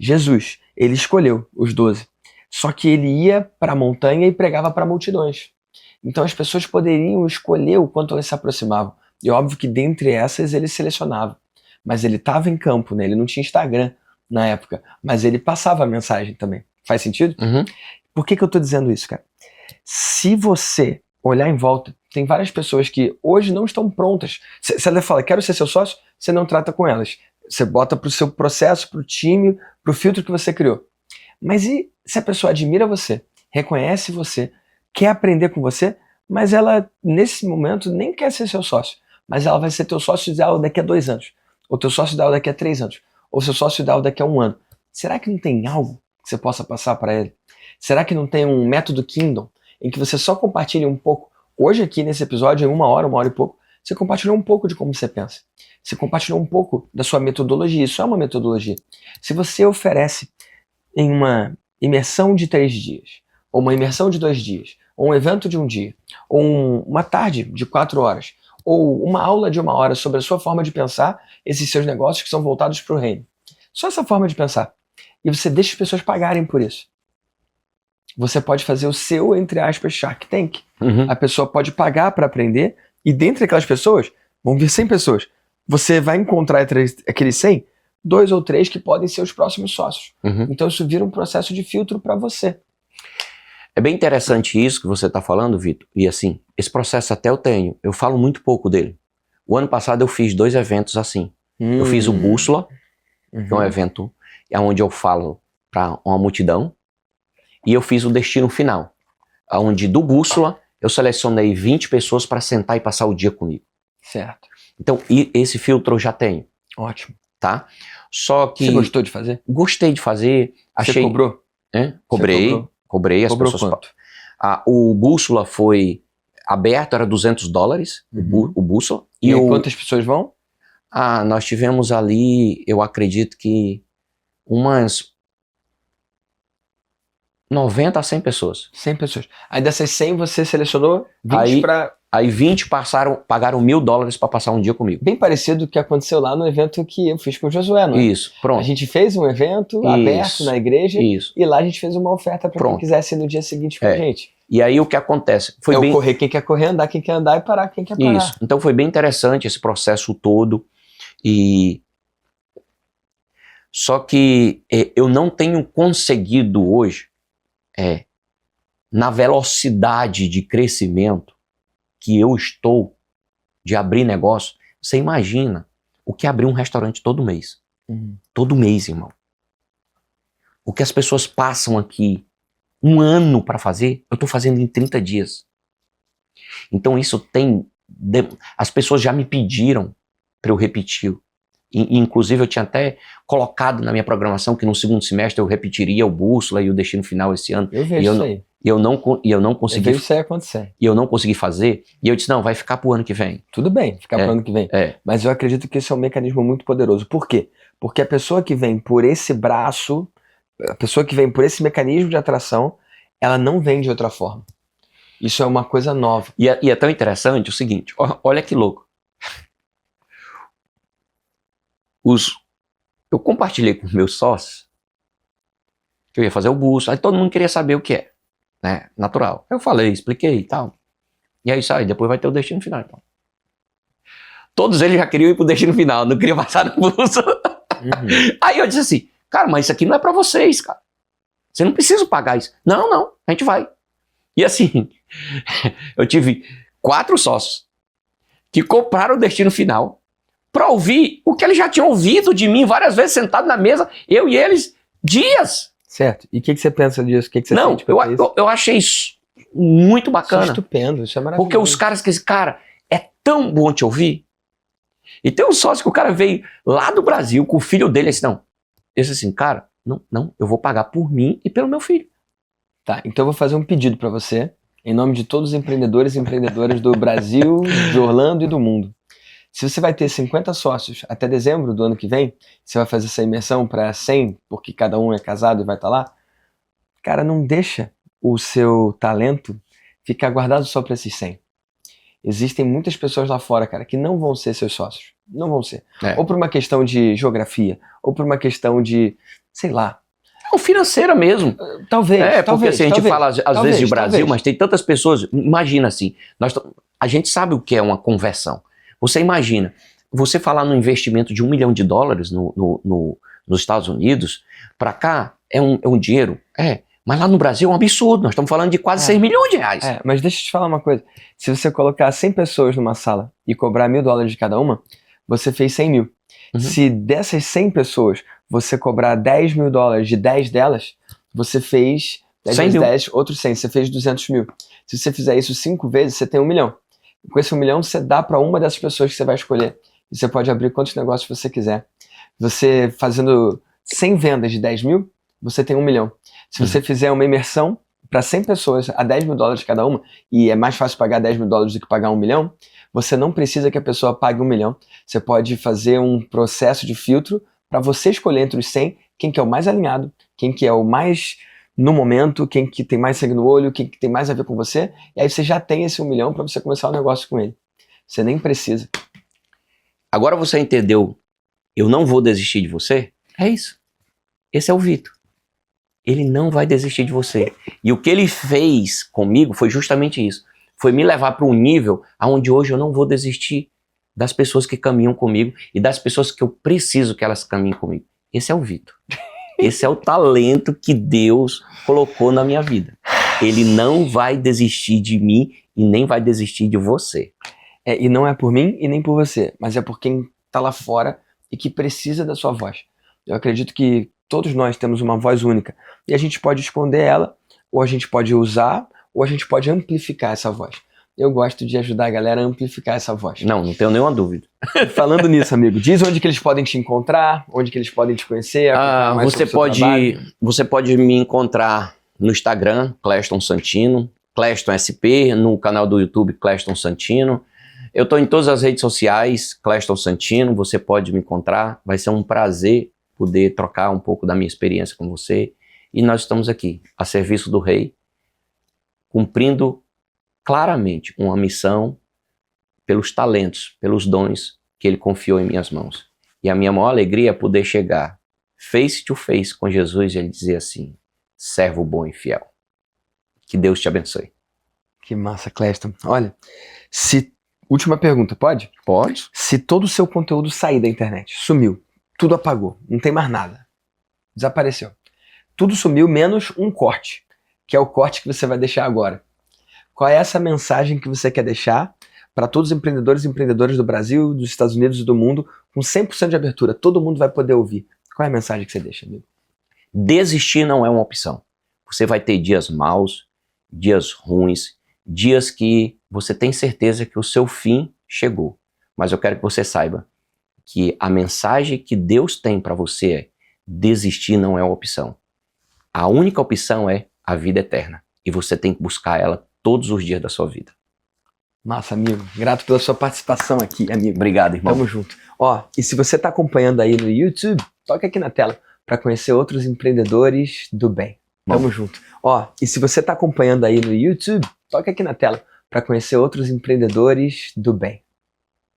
Jesus, ele escolheu os 12, só que ele ia para a montanha e pregava para multidões. Então as pessoas poderiam escolher o quanto elas se aproximavam. E óbvio que dentre essas ele selecionava. Mas ele estava em campo, né? Ele não tinha Instagram na época, mas ele passava a mensagem também. Faz sentido? Por que eu estou dizendo isso, cara? Se você olhar em volta, tem várias pessoas que hoje não estão prontas. Se ela fala, quero ser seu sócio, você não trata com elas. Você bota pro seu processo, pro time, pro filtro que você criou. Mas e se a pessoa admira você, reconhece você, quer aprender com você, mas ela, nesse momento, nem quer ser seu sócio, mas ela vai ser teu sócio ideal daqui a 2 anos, ou teu sócio ideal daqui a 3 anos, ou seu sócio ideal daqui a 1 ano. Será que não tem algo que você possa passar para ele? Será que não tem um método Kingdom, em que você só compartilha um pouco? Hoje aqui nesse episódio, em 1 hora e pouco, você compartilhou um pouco de como você pensa. Você compartilhou um pouco da sua metodologia. Isso é uma metodologia. Se você oferece em uma imersão de 3 dias, ou uma imersão de 2 dias, ou um evento de 1 dia, ou uma tarde de 4 horas, ou uma aula de 1 hora sobre a sua forma de pensar, esses seus negócios que são voltados para o reino. Só essa forma de pensar. E você deixa as pessoas pagarem por isso. Você pode fazer o seu, entre aspas, Shark Tank. A pessoa pode pagar para aprender, e dentre aquelas pessoas, vão vir 100 pessoas. Você vai encontrar entre aqueles 100, 2 ou 3 que podem ser os próximos sócios. Então isso vira um processo de filtro para você. É bem interessante isso que você está falando, Vitor. E assim, esse processo até eu tenho. Eu falo muito pouco dele. O ano passado eu fiz 2 eventos assim. Eu fiz o Bússola, que é um evento onde eu falo para uma multidão. E eu fiz o Destino Final, onde do Bússola eu selecionei 20 pessoas para sentar e passar o dia comigo. Certo. Então, esse filtro eu já tenho. Ótimo. Tá? Só que... Você gostou de fazer? Gostei de fazer. Achei... Você cobrou? Cobrei. As cobrou pessoas... quanto? O Bússola foi aberto, era $200, o Bússola. E quantas pessoas vão? Nós tivemos ali, eu acredito que umas 90 a 100 pessoas. 100 pessoas. Aí dessas 100 você selecionou 20 para... Aí 20 pagaram $1.000 para passar um dia comigo. Bem parecido com o que aconteceu lá no evento que eu fiz com o Josué, não é? Isso, pronto. A gente fez um evento aberto na igreja e lá a gente fez uma oferta para quem quisesse ir no dia seguinte com a gente. E aí o que acontece? Correr quem quer correr, andar quem quer andar e parar quem quer parar. Isso. Então foi bem interessante esse processo todo. Só que eu não tenho conseguido hoje, na velocidade de crescimento que eu estou de abrir negócio, você imagina o que é abrir um restaurante todo mês. Todo mês, irmão. O que as pessoas passam aqui 1 ano para fazer, eu estou fazendo em 30 dias. Então isso tem... As pessoas já me pediram para eu repetir. Inclusive eu tinha até colocado na minha programação que no 2º semestre eu repetiria o Bússola e o Destino Final esse ano. Eu vejo isso aí. E eu não consegui. Eu vejo isso aí acontecer. E eu não consegui fazer. E eu disse, não, vai ficar pro ano que vem. Tudo bem, ficar pro ano que vem. Mas eu acredito que esse é um mecanismo muito poderoso. Por quê? Porque a pessoa que vem por esse braço, a pessoa que vem por esse mecanismo de atração, ela não vem de outra forma. Isso é uma coisa nova. E é tão interessante o seguinte, olha que louco. Eu compartilhei com meus sócios que eu ia fazer o busto, aí todo mundo queria saber o que é, né? Natural. Eu falei, expliquei e tal. E é isso aí, depois vai ter o destino final. Então. Todos eles já queriam ir pro destino final, não queriam passar no busto. Aí eu disse assim, cara, mas isso aqui não é pra vocês, cara. Você não precisa pagar isso. Não, a gente vai. E assim, eu tive 4 sócios que compraram o destino final para ouvir o que eles já tinham ouvido de mim várias vezes sentado na mesa, eu e eles, dias. Certo. E o que você pensa disso? O que você Não, sente quanto a isso? eu achei isso muito bacana. Isso é estupendo, isso é maravilhoso. Porque os caras que esse cara, é tão bom te ouvir. E tem um sócio que o cara veio lá do Brasil com o filho dele, assim, não. Eu disse assim, cara, não, eu vou pagar por mim e pelo meu filho. Tá, então eu vou fazer um pedido pra você, em nome de todos os empreendedores e empreendedoras do Brasil, de Orlando e do mundo. Se você vai ter 50 sócios até dezembro do ano que vem, você vai fazer essa imersão para 100, porque cada um é casado e vai estar lá, cara, não deixa o seu talento ficar guardado só para esses 100. Existem muitas pessoas lá fora, cara, que não vão ser seus sócios. Não vão ser. Ou por uma questão de geografia, ou por uma questão de, sei lá. Ou financeira mesmo. Talvez. Porque assim, a gente fala às vezes de Brasil, talvez. mas tem tantas pessoas. Imagina assim, a gente sabe o que é uma conversão. Você imagina, você falar no investimento de $1 milhão nos Estados Unidos, para cá é um dinheiro. Mas lá no Brasil é um absurdo. Nós estamos falando de quase 6 milhões de reais. Mas deixa eu te falar uma coisa. Se você colocar 100 pessoas numa sala e cobrar $1.000 de cada uma, você fez 100 mil. Se dessas 100 pessoas você cobrar $10 mil de 10 delas, você fez 10 vezes 10, outros 100, você fez 200 mil. Se você fizer isso 5 vezes, você tem 1 milhão. Com esse 1 milhão, você dá para uma dessas pessoas que você vai escolher. E você pode abrir quantos negócios você quiser. Você fazendo 100 vendas de 10 mil, você tem 1 milhão. Se você fizer uma imersão para 100 pessoas a $10 mil cada uma, e é mais fácil pagar $10 mil do que pagar 1 milhão, você não precisa que a pessoa pague 1 milhão. Você pode fazer um processo de filtro para você escolher entre os 100 quem que é o mais alinhado, quem que é o mais no momento, quem que tem mais sangue no olho, quem que tem mais a ver com você, e aí você já tem esse 1 milhão para você começar o negócio com ele. Você nem precisa. Agora você entendeu, eu não vou desistir de você? É isso. Esse é o Vitor. Ele não vai desistir de você. E o que ele fez comigo foi justamente isso. Foi me levar para um nível onde hoje eu não vou desistir das pessoas que caminham comigo e das pessoas que eu preciso que elas caminhem comigo. Esse é o Vitor. Esse é o talento que Deus colocou na minha vida. Ele não vai desistir de mim e nem vai desistir de você. E não é por mim e nem por você, mas é por quem está lá fora e que precisa da sua voz. Eu acredito que todos nós temos uma voz única e a gente pode esconder ela, ou a gente pode usar, ou a gente pode amplificar essa voz. Eu gosto de ajudar a galera a amplificar essa voz. Não tenho nenhuma dúvida. Falando nisso, amigo, diz onde que eles podem te encontrar, onde que eles podem te conhecer. Você pode me encontrar no Instagram, Cleston Santino, Cleston SP, no canal do YouTube Cleston Santino. Eu estou em todas as redes sociais, Cleston Santino, você pode me encontrar. Vai ser um prazer poder trocar um pouco da minha experiência com você. E nós estamos aqui, a serviço do Rei, cumprindo claramente uma missão pelos talentos, pelos dons que Ele confiou em minhas mãos. E a minha maior alegria é poder chegar face to face com Jesus e Ele dizer assim, servo bom e fiel. Que Deus te abençoe. Que massa, Cleston. Olha, última pergunta, pode? Pode. Se todo o seu conteúdo sair da internet, sumiu, tudo apagou, não tem mais nada, desapareceu. Tudo sumiu, menos um corte, que é o corte que você vai deixar agora. Qual é essa mensagem que você quer deixar para todos os empreendedores e empreendedoras do Brasil, dos Estados Unidos e do mundo, com 100% de abertura? Todo mundo vai poder ouvir. Qual é a mensagem que você deixa, amigo? Desistir não é uma opção. Você vai ter dias maus, dias ruins, dias que você tem certeza que o seu fim chegou. Mas eu quero que você saiba que a mensagem que Deus tem para você é desistir não é uma opção. A única opção é a vida eterna. E você tem que buscar ela todos os dias da sua vida. Massa, amigo. Grato pela sua participação aqui, amigo. Obrigado, irmão. Tamo junto. Ó, e se você tá acompanhando aí no YouTube, toca aqui na tela para conhecer outros empreendedores do bem. Tamo junto. Ó, e se você tá acompanhando aí no YouTube, toca aqui na tela para conhecer outros empreendedores do bem.